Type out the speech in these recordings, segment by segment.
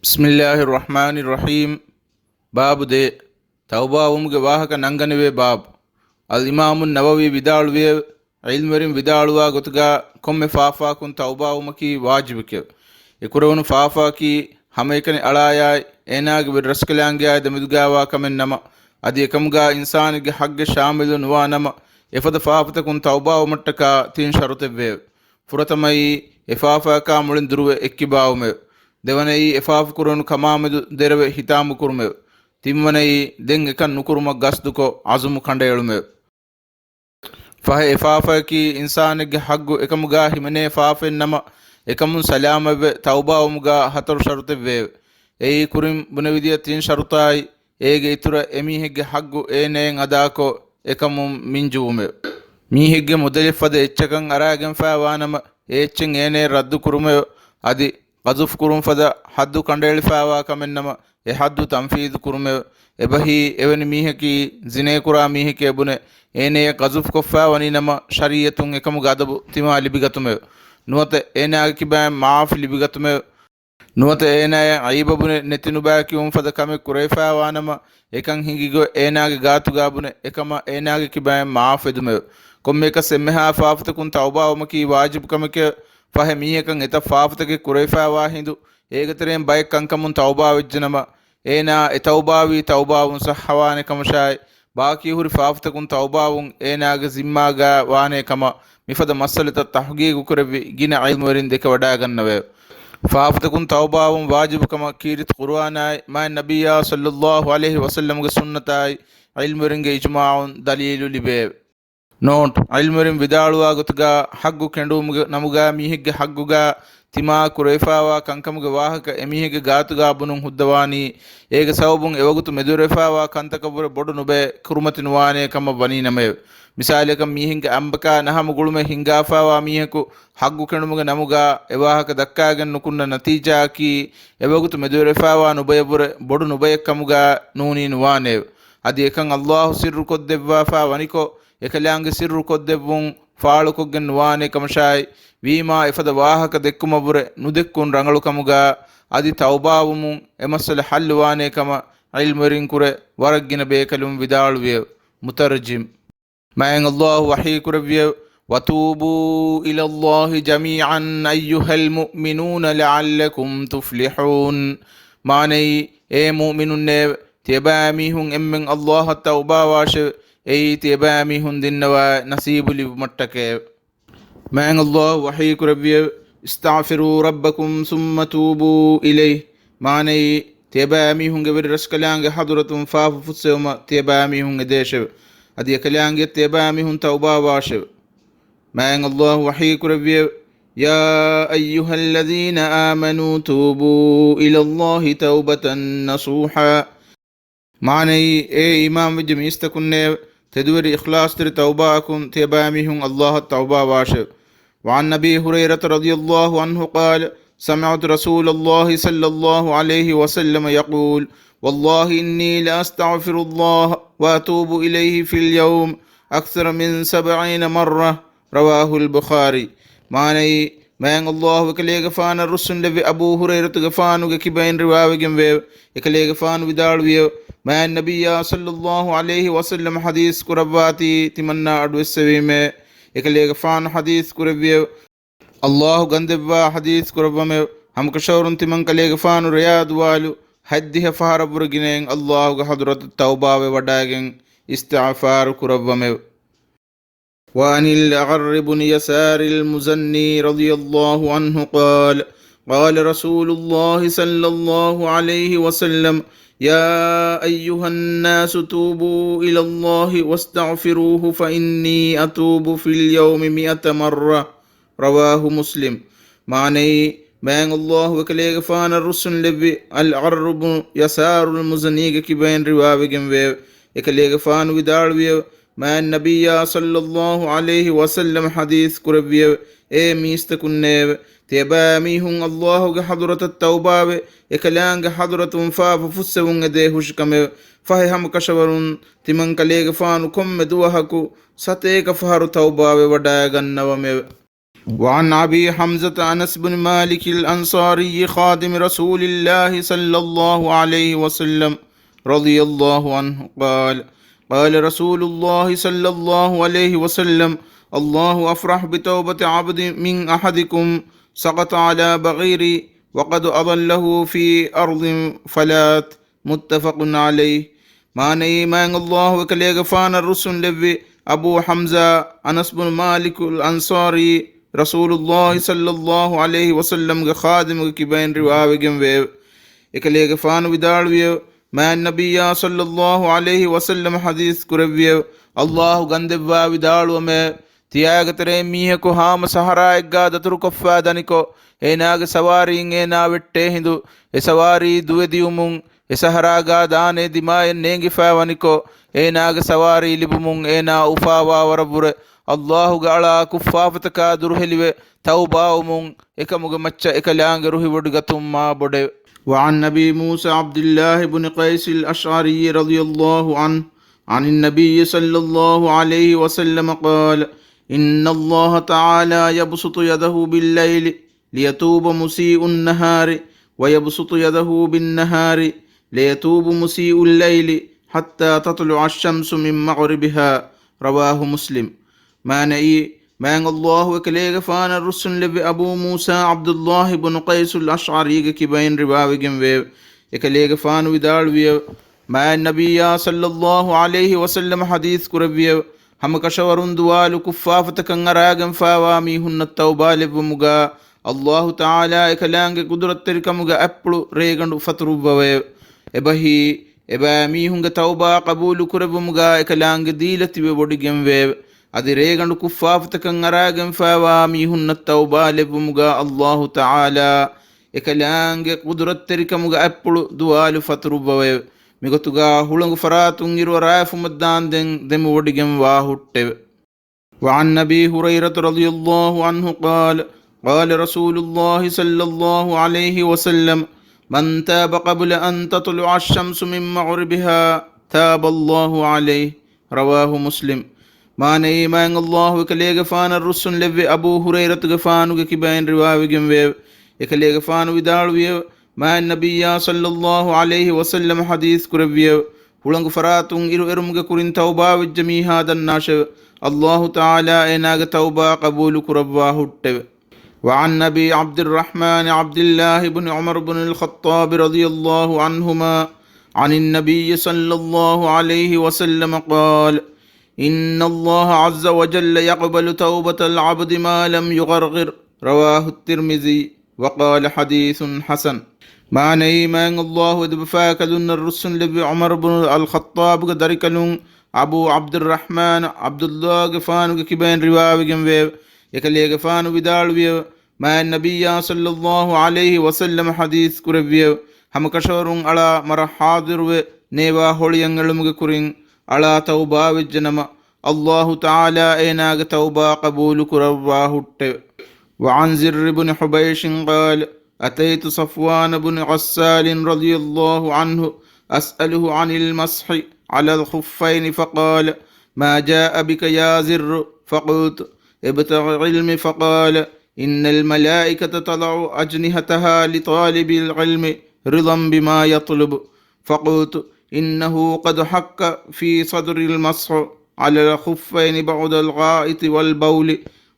Bismillahi rahmani rahim. Baabu de Tawba vumuge vaahaka nanganive Baabu. Al Imam Nawawi vidaluwe ilmerin vidaluwa gotuga komme faafa kun Tawba vumaki wajibike. Ekurevunu faafa ki hameikani alaya enage vid raskalaange demidugawa kamen nama adi ekamga insanige hagge shamilu nuwa nama efada faafata kun Tawba vumattaka tin sharutevve. Furatamai efafa ka mulin duruwe ekkibawume. දෙවනයි එෆාෆ් කුරණු කමාමෙදු දෙරව හිතාමු කුරුමෙ තිම්මනයි දෙන් එකන් නුකුරුම ගස්දුකො අසුමු කණ්ඩයළුමෙ ෆහ එෆාෆකි ඉන්සානෙගේ හග්ගු එකමුගා හිමනේ ෆාෆෙන් නම එකමුන් සලාමෙ තෞබා උමුගා හතරු ෂරුතෙ වේ එයි කුරිම් බුන විදිය තින් ෂරුතයි ඒගේ ඉතුර එමිහෙගේ හග්ගු ඒනෙන් අදාකො එකමුන් මින්ජුමෙ මීහෙගේ මුදලිෆද එච්චකන් අරාගෙන් ෆාවානම ඒච්චෙන් ඒනේ රද්දු කුරුමෙ අදි قذف كرم فدا حد كندل فاوا كمنما حد تنفيذ كرم ابهي اون ميهكي زنه كرا ميهكي ابن اينه قذف كفا ونينما شريعتون එකම ගදබ තිමා ලිබිගතුම නුවත එනා කිබෑ මාෆ් ලිබිගතුම නුවත එනා අයිබබුන නෙතිනු බෑ කිවුම් ෆද කම කුරේෆා වානම එකන් හිඟිගෝ එනාගේ ගාතු ගාබුන එකම එනාගේ කිබෑ මාෆ් එදුම කොම්මේක සෙම්මහා ෆාෆතකුන් තෞබාවම කි වාජිබ් කමක ෆහ මීහකන් එත ෆාෆතගේ කුරේෆාවා හිඳු ඒගතරෙන් බයික් කංකමුන් තෞබා වෙජ්ජනම ඒනා එ තෞබාවි තෞබාවුන් සහවානේ කමෂායි ಬಾಕಿ ಹುರಿ ಫಾಫ್ತಕುನ್ ತೌಬಾವುನ್ ಏನಾಗ ಜಿಮ್ಮಾಗ ವಾನೆ ಕಮ ಮಿಫದ ಮಸ್ಸಲಿತ ತಹಗೀಗು ಕುರವಿ ಗಿನ ಇಲ್ಮುರಿನ್ ದೆಕ ವಡಾಗನ್ನವೆ ಫಾಫ್ತಕುನ್ ತೌಬಾವುನ್ ವಾಜಿಬ್ ಕಮ ಕೀರಿತ್ ಕುರ್ಆನಾಯ್ ಮಾ ನಬಿಯ ಸಲ್ಲಲ್ಲಾಹು ಅಲೈಹಿ ವಸಲ್ಲಂ ಗೆ ಸುನ್ನತಾಯ್ ಇಲ್ಮುರಿನ್ ಗೆ ಇಜ್ಮಾಉನ್ ದಲೀಲು ಲಿಬೆ ನೋಟ್ ಇಲ್ಮುರಿನ್ ವಿದಾಳುವಾಗುತುಗ ಹಗ್ಗು ಕೆಂಡುಮುಗ ನಮುಗ ಮೀಹಿಗ್ಗೆ ಹಗ್ಗುಗ ತಿಮಾ ಕುರೇಫಾವಾ ಕಂಕಮುಗೆ ವಾಹಕ ಎಮಿಹಿಗೆ ಗಾತುಗಾ ಬುನುಂ ಹುದ್ದವಾನಿ ಏಗ ಸೌಬುಂ ಎವಗುತು ಮೆದುರೆಫಾವಾ ಕಂತಕಬುರ ಬೊಡು ನುಬೆ ಕುರುಮತಿನುವಾನೆ ಕಮ ಬನೀನಮೆ ಮಿಸಾಲೆಕ ಮೀಹಿಂಗೆ ಅಂಬಕ ನಹಮ ಗುಳುಮೆ ಹಿಂಗಾಫಾವಾ ಮೀಹಕು ಹಗ್ಗು ಕೆಣುಮುಗೆ ನಮುಗಾ ಎವಾಹಕ ದಕ್ಕಾಗೆನ್ ನುಕುನ್ನ ನತೀಜಾಕಿ ಎವಗುತು ಮೆದುರೆಫಾವಾ ನುಬೆಯಬುರ ಬೊಡು ನುಬೆಯ ಕಮುಗಾ ನೂನಿ ನುವಾನೆ ಅದಿ ಏಕಂ ಅಲ್ಲಾಹು ಸಿರ್ರು ಕೊದ್ದೆವ್ವಾಫಾ ವನಿಕೊ ekalaange sirru koddevun faalu koggen nuwane kamashai wima ifada waahaka dekkumabure nudekkun rangalu kamuga adi tawbaavumun emasale halluwane kama ilmurin kure waraggina bekalum vidaaluwe mutarjim maen allah wahi kurewe watubu ila allah jami'an ayyuhal mu'minuna la'allakum tuflihun maanai e mu'minunne tebamihun emmen allah tawba washe ei tebami hundinnawa nasibuli mattake man allah wahi kurabbiya istaghfiru rabbakum thumma tubu ilayhi manai tebami hunge ver raskalange haduratum faafu futsema tebami hunge deshe adi kalange tebami hun tauba washe man allah wahi kurabbiya ya ayyuhalladhina amanu tubu ila allah tawbatan nasuha manai e imam wajmistakunne تدوري إخلاص تر توباكم تبامهم الله التوبة واشر وعن نبي هريرة رضي الله عنه قال سمعت رسول الله صلى الله عليه وسلم يقول والله إني لأستغفر الله وأتوب إليه في اليوم أكثر من 70 مرة رواه البخاري معني مين الله وكلي غفان الرسول لبي أبو هريرة غفان وكبين رواوغم ويو يكلي غفان ودال ويو ما النبي صلى الله عليه وسلم حديث كرباتي تمنى أدوسويمه يكلي غفان حديث كربيو الله غندبا حديث كربمه هم كشورن تمن كلي غفان رياض والو حديه فار برغينين الله حضرت التوبه وداغن استغفار كربمه وعن الأغر بن يسار المزني رضي الله عنه قال قال رسول الله صلى الله عليه وسلم يا أيها الناس توبوا إلى الله واستغفروه فإني أتوب في اليوم 100 مرة رواه مسلم معني بين الله وكليغ فان الرسل لبي الأغر بن يسار المزني كبين رواوغم ويو يكليغ فان ودار ويو ما النبي صلى الله عليه وسلم حديث كربيو اي ميستكنيو تباميهم الله حضرة التوبة ekalaange hadratun faafu fussewun ede hushkame fahe ham kashawarun timan kalege faanu komme duwahaku sateeka faharu tawbawe wadaaya gannawame وعن أبي حمزة أنس بن مالك الأنصاري خادم رسول الله صلى الله عليه وسلم رضي الله عنه قال: قال رسول الله صلى الله عليه وسلم: الله أفرح بتوبة عبد من أحدكم سقط على بغير وقد أضله في أرض فلات. متفق عليه. معنى إيمان الله وكليغ فان الرسل لبي أبو حمزة أنس بن مالك الأنصاري رسول صلى الله عليه وسلم خادم كبين رواوغم ويو إكليغ فان ودالويو ما النبي صلى الله عليه وسلم حديث كربيو الله غندبا ودالو ما තියාගතරේ මීහකු හාම සහරායක්ගා දතුරු කොෆ්ෆා දනිකෝ ඒනාගේ සවාරීන් ඒනා වෙට්ටේ හිඳු එසවාරී දුවදියුමුන් එසහරාගා දානේ දිමායෙන් නේගිෆාවනිකෝ ඒනාගේ සවාරී ලිබුමුන් ඒනා උෆාවා වරබුර අල්ලාහුගේ අලා කුෆාෆතකා දුරුහෙලිවේ තවබාවුමුන් එකමුගේ මච්ච එකලාංගේ රුහි වඩු ගතුම්මා බොඩේ. وعن نبي موسى عبد الله بن قيس الأشعري رضي الله عنه عن النبي صلى الله عليه وسلم قال: إن الله تعالى يبسط يده بالليل ليتوب مسيء النهار ويبسط يده بالنهار ليتوب مسيء الليل حتى تطلع الشمس من مغربها. رواه مسلم. معنى معنى الله وكليغ فان الرسل لبي أبو موسى عبد الله بن قيس الأشعري كبين رواوغم ويو إكليغ فان ودال ويو ما النبي صلى الله عليه وسلم حديث كربيو هم كشورون دوال كفافتكن راغم فاوامي هن التوبة لبمغا الله تعالى إكلانغ قدرت تركمغا أبلو ريغن فتروبويو إبهي إبامي هنغ توبة قبول كربمغا إكلانغ ديلتي بودغم ويو أدي ريغن كفافتكن راغم فاوامي هن التوبة لبمغا الله تعالى إكلانغ قدرت تركمغا أبلو دوال فتروبويو ಮಿಗೊತ್ತುಗ ಹುಳಂಗು ಫರಾತುಂಗಿರುವ ರಾಯಫುಮದ್ದಾಂದೆಂ ದೆಮು ಒಡಿಗೆಂ ವಾಹುಟ್ಟೆವೆ. وعن أبي هريرة رضي الله عنه قال: قال رسول الله صلى الله عليه وسلم: من تاب قبل أن تطلع الشمس من مغربها تاب الله عليه. رواه مسلم. معنى إيمان الله وكليغ فان الرسل لبي أبو هريرة غفانو كبين رواوغم ويو إكليغ فانو ودال ويو ما النبي صلى الله عليه وسلم حديث كربيو هلنغ فراتون إرو إرمغ كورين توبا وجميع هذا الناش الله تعالى إناغ توبا قبول كرباه التو. وعن نبي عبد الرحمن عبد الله بن عمر بن الخطاب رضي الله عنهما عن النبي صلى الله عليه وسلم قال: إن الله عز وجل يقبل توبة العبد ما لم يغرغر. رواه الترمذي وقال حديث حسن. معنى إيمان الله ودبفاكلن الرسل لبي عمر بن الخطاب دركلون أبو عبد الرحمن عبد الله غفان كبين رواوغم ويو يكلي غفان ودال ويو ما النبي صلى الله عليه وسلم حديث كربيو هم كشورون على مر حاضر و نيوا هوليانغلمغ كورين على توبا وجنم الله تعالى ايناغ توبا قبول كرباه. وعن زر بن حبيش قال: أتيت صفوان بن عسال رضي الله عنه أسأله عن المسح على الخفين فقال: ما جاء بك يا زر؟ فقلت: ابتغ علم. فقال: إن الملائكة تضع أجنحتها لطالب العلم رضا بما يطلب. فقلت: إنه قد حك في صدر المسح على الخفين بعد الغائط والبول،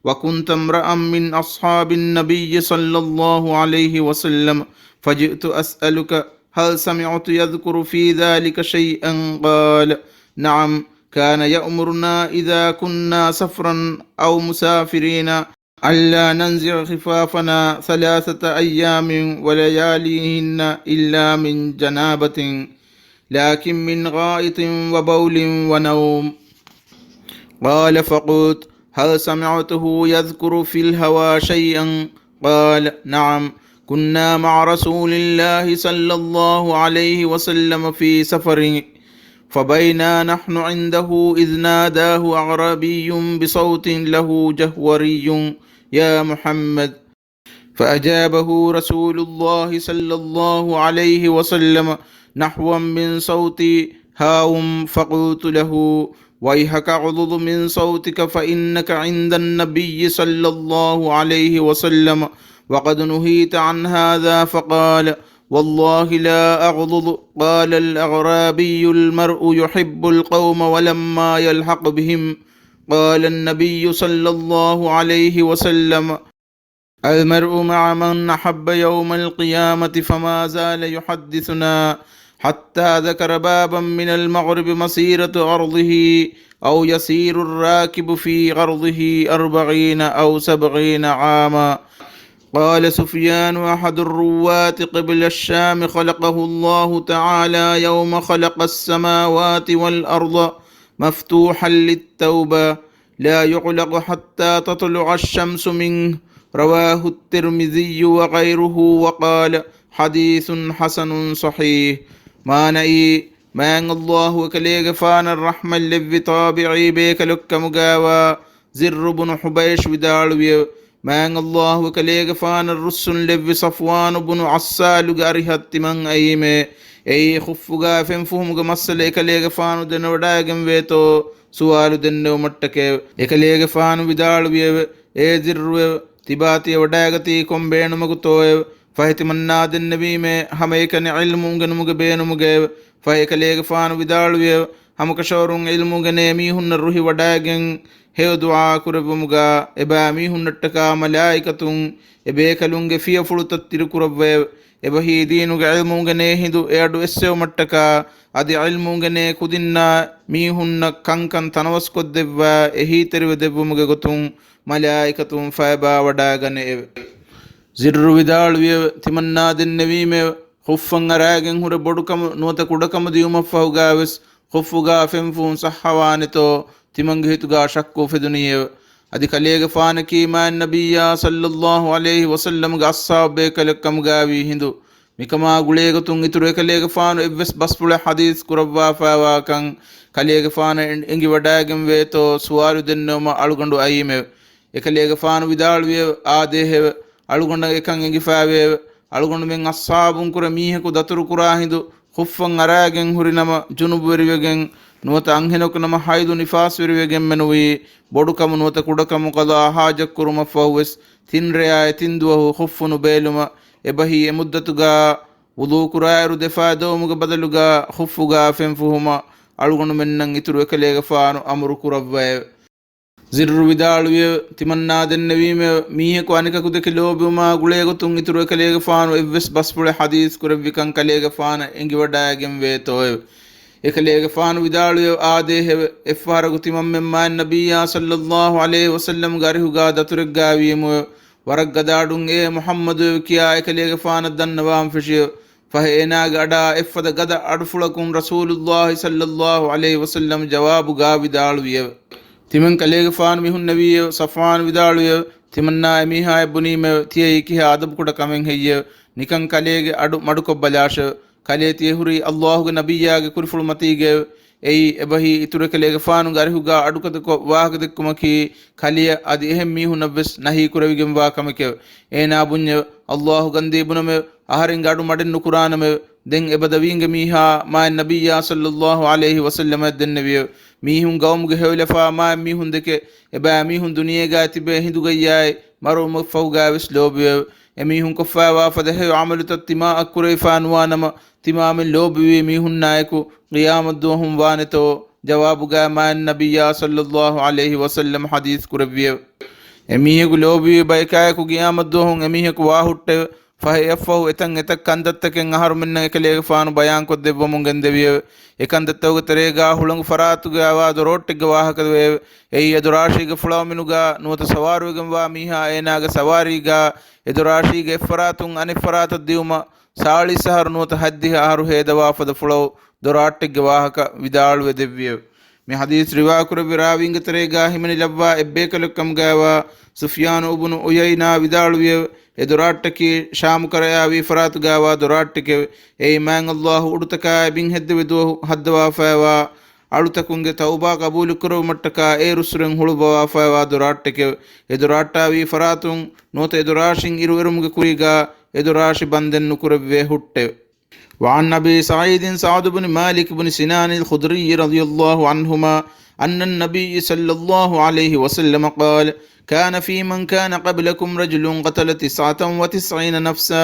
وكنت امرأ من أصحاب النبي صلى الله عليه وسلم، فجئت أسألك هل سمعت يذكر في ذلك شيئا؟ قال: نعم، كان يأمرنا إذا كنا سفرا أو مسافرين ألا ننزع خفافنا 3 أيام ولياليهن إلا من جنابة، لكن من غائط وبول ونوم. قال: فقلت: هل سمعته يذكر في الهوى شيئا؟ قال: نعم، كنا مع رسول الله صلى الله عليه وسلم في سفر، فبينا نحن عنده إذ ناداه أعرابي بصوت له جهوري: يا محمد. فأجابه رسول الله صلى الله عليه وسلم نحوا من صوت هاوم، فقلت له: ويحك اغضض من صوتك فإنك عند النبي صلى الله عليه وسلم وقد نهيت عن هذا. فقال: والله لا أغضض. قال الأعرابي: المرء يحب القوم ولما يلحق بهم. قال النبي صلى الله عليه وسلم: المرء مع من أحب يوم القيامة. فما زال يحدثنا حتى ذكر بابا من المغرب مسيرة أرضه أو يسير الراكب في أرضه 40 أو 70 عاما. قال سفيان: أحد الرواة قبل الشام خلقه الله تعالى يوم خلق السماوات والأرض مفتوحا للتوبة لا يغلق حتى تطلع الشمس منه. رواه الترمذي وغيره وقال: حديث حسن صحيح. مانئي مان الله وكليغ فان الرحمة اللي طابعي بيك لك مقاوى زر بن حبيش بدالوي. مان الله وكليغ فان الرسل لبي صفوان بن عسال غارهت من أيمي أي خفغا فنفهم مسل إكليغ فانو دنو داغم ويتو سوالو دنو متكي إكليغ فانو بدالوي أي زر තිබාතිය වඩාගති කොම්බේනුමකුතෝය ෆහිතිමන්නාද නබීමේ හමේකන ඉල්මුංගනුමුග බේනුමුගේ ෆහිකලේග ෆානු විදාළුවේ හමකෂෝරුන් ඉල්මුගනේ මීහුන්න රුහි වඩාගෙන් හේව දුආ කුරබමුගා එබා මීහුන්නට්ටකා මලායිකතුන් එබේකලුන්ගේ ෆියෆුළුත තිරුකුරබ්වේ එබහි දීනුගේ ඉල්මුංගනේ හිදු එයඩු එස්සෙව මට්ටකා අදි ඉල්මුංගනේ කුදින්නා මීහුන්න කංකන් තනවස්කොද්දෙව්වා එහි තෙරිව දෙව්වමුගේ ගොතුන් മലായികത്തും ഫൈബ വടാഗനെ സിർറു വിദാളുവിയ തിമന്നാദിന്നവീമെ ഖുഫ്ഫങ്ങറാഗൻ ഹുറ ബൊടുകം നോത കുടകം ദിയുമഫൗഗാവസ് ഖുഫ്ഫുഗാ ഫെംഫുൻ സഹവാനിതോ തിമംഗഹിതുഗാ ഷක්කു ഫെദുനിയ അദി കലേഗ ഫാനകി മാൻ നബിയ സല്ലല്ലാഹു അലൈഹി വസല്ലം ഗ അസ്സാബെ കലകം ഗാവി ഹിന്ദു മികമാ ഗുളേഗതും ഇതുരെ കലേഗ ഫാനു എവ്വസ് ബസ്പുള ഹദീസ് കുറവ്വാ ഫാവാകൻ കലേഗ ഫാന എങ്കി വടാഗൻ വേതോ സുവാലു ദന്നോമ അളുഗണ്ടു അയിമെ එකලේග ෆානු විදාළුවේ ආදේහෙව අලුගොඬ එකන් එඟිෆාවේ අලුගොඬ මෙන් අස්සාබුන් කුර මීහෙකු දතුරු කුරා හිඳු ඛුෆ්ෆන් අරාගෙන් හුරිනම ජුනුබ් වෙරිවෙගෙන් නුවත අංහෙනක නම හයිදු නිෆාස් වෙරිවෙගෙන් මෙනුවී බොඩුකම නුවත කුඩකම කදා හාජක් කුරුම ෆවස් තින්රයා තින්දුව ඛුෆ්ෆුනු බේලුම එබහි එමුද්දතුගා වුදු කුරායරු දෙෆා දෝමුග බදලුගා ඛුෆ්ෆුගා ෆෙන්ෆුහුම අලුගොඬ මෙන්නන් ඉතුරු එකලේග ෆානු අමරු කුරව්වේ ಜಿರ್ರು ವಿದಾಳುವೆ ತಿಮನ್ನಾದೆನ್ನವೀಮೆ ಮೀಹೆಕು ಅನಿಕಕು ದೆಕೆ ಲೋಬುಮಾ ಗುಳೇಗತುಂ ಇತುರು ಕಲೇಗ ಫಾನು ಎವ್ವೆಸ್ ಬಸ್ಪುಳೆ ಹದೀಸ್ ಕುರವ್ವಿಕಂ ಕಲೇಗ ಫಾನ ಎಂಗಿ ವಡಾಗೆಂ ವೇತೋಯ್ එකලේග ෆානු විදාළුවේ ආදේහෙව එෆාරගු තිමම්මෙන් නබියා සල්ලල්ලාහු අලයිහි වසල්ලම් ගරිහුගා දතුරෙක් ගාවියම වරක් ගදාඩුන් ඒ මුහම්මද් කියා එකලේග ෆාන දන්නවාම් ෆිෂිය ෆහේනාග අඩා එෆද ගද අඩුෆුලකුන් රසූලුල්ලාහි සල්ලල්ලාහු අලයිහි වසල්ලම් ජවාබු ගා විදාළුවේ තිමන් කලේග ෆානු මිහුන් නබිය සෆාන් විදාළුවේ තිමන්නා එමිහා එබුනීම තියයි කිහ අදබ කුඩ කමෙන් හෙయ్య නිකන් කලේග අඩු මඩු කොබ්බලාෂ කලේතිය හුරි අල්ලාහුගේ නබියාගේ කුරිෆුල් මතීගේ එයි එබහි ඉතුරු කලේග ෆානු ගරිහුගා අඩුකද වාහක දෙක්කමකි කලිය අදි එහෙම් මිහුන් නබස් නහි කුරවිගෙන් වා කමක ඒනා බුඤ්ඤ අල්ලාහු ගන්දී බුනම ආහරින් ගඩු මඩෙන් නුකුරානම දෙන් එබදවීංග මීහා මා නබියා සල්ලල්ලාහු අලයිහි වසල්ලම දෙන්නවිය මීහුන් ගවමුගේ හෙවලෆා මා මීහුන් දෙක එබා මීහුන් දුනියේගා තිබේ හිඳුගයයි මරුම ෆෞගා විස් ලෝබිය එමීහුන් කොෆාවා ෆදහෙ අමලු තත්තිමා අකුරයිෆානුවානම තිමාමෙන් ලෝබිවි මීහුන් නායකු ඛියාමත් දුහුම් වානතෝ ජවාබුගා මා නබියා සල්ලල්ලාහු අලයිහි වසල්ලම් හදීස් කුරවිය එමීහුගු ලෝබිවි බයිකායකු ඛියාමත් දුහුම් එමීහුකු වාහුට්ට ෆහයෆෝ එතන් එතක් කන්දත්තකෙන් අහරු මෙන්න එකලේග ෆානු බයන් කොත් දෙවමුන් ගෙන්දවිය එකන්දත්තවග තරේගා හුළඟු ෆරාතුගේ ආවාද රෝට්ටිග වාහකද වේ එයි එදුරාශීග ෆුලාමිනුගා නුවත සවාරුවගෙන් වා මීහා ඒනාග සවාරීගා එදුරාශීගේ ෆරාතුන් අනි ෆරාත දියුම සාලි සහර නුවත හද්දිහ ආහරු හේදවා ෆද ෆුලව දොරාට්ටිග වාහක විදාළුවේ දෙවිය මේ හදීස් රිවා කුර විරාවිංග තරේගා හිමනි ලබ්වා එබ්බේකලකම් ගාවා සුෆියාන උබ්නු උයයිනා විදාළුවේ ಎದುರಾಟ್ಟಕ್ಕೆ ಶಾಮ್ ಕರಯಾವಿ ಫರಾತ್ ಗಾವಾ ದೊರಾಟ್ಟಕ್ಕೆ ಏ ಮ್ಯಾಂಗ್ ಅಲ್ಲಾಹು ಉಡುತಕ ಬಿಂಗ್ ಹೆದ್ದವಿದು ಹದ್ದವಾ ಫಯವಾ ಅಳುತಕುಂಗೆ ತೌಬಾ ಕಬೂಲು ಕುರವು ಮಟ್ಟಕ ಏ ರುಸ್ರೆಂಗ್ ಹುಳುಬವಾ ಫಯವಾ ದೊರಾಟ್ಟಕ್ಕೆ ಎದುರಾಟ್ಟಾವಿ ಫರಾತುಂ ನೋತ ಎದುರಾಶಿಂಗ್ ಇರುವೆರುಮ್ಗೆ ಕುರಿಗ ಎದುರಾಶಿ ಬಂದೆನ್ನು ಕುರವ್ವೆ ಹುಟ್ಟೆ وعن أبي سعيد سعد بن مالك بن سنان الخدري رضي الله عنهما أن النبي صلى الله عليه وسلم قال: كان في من كان قبلكم رجل قتل 99 نفسا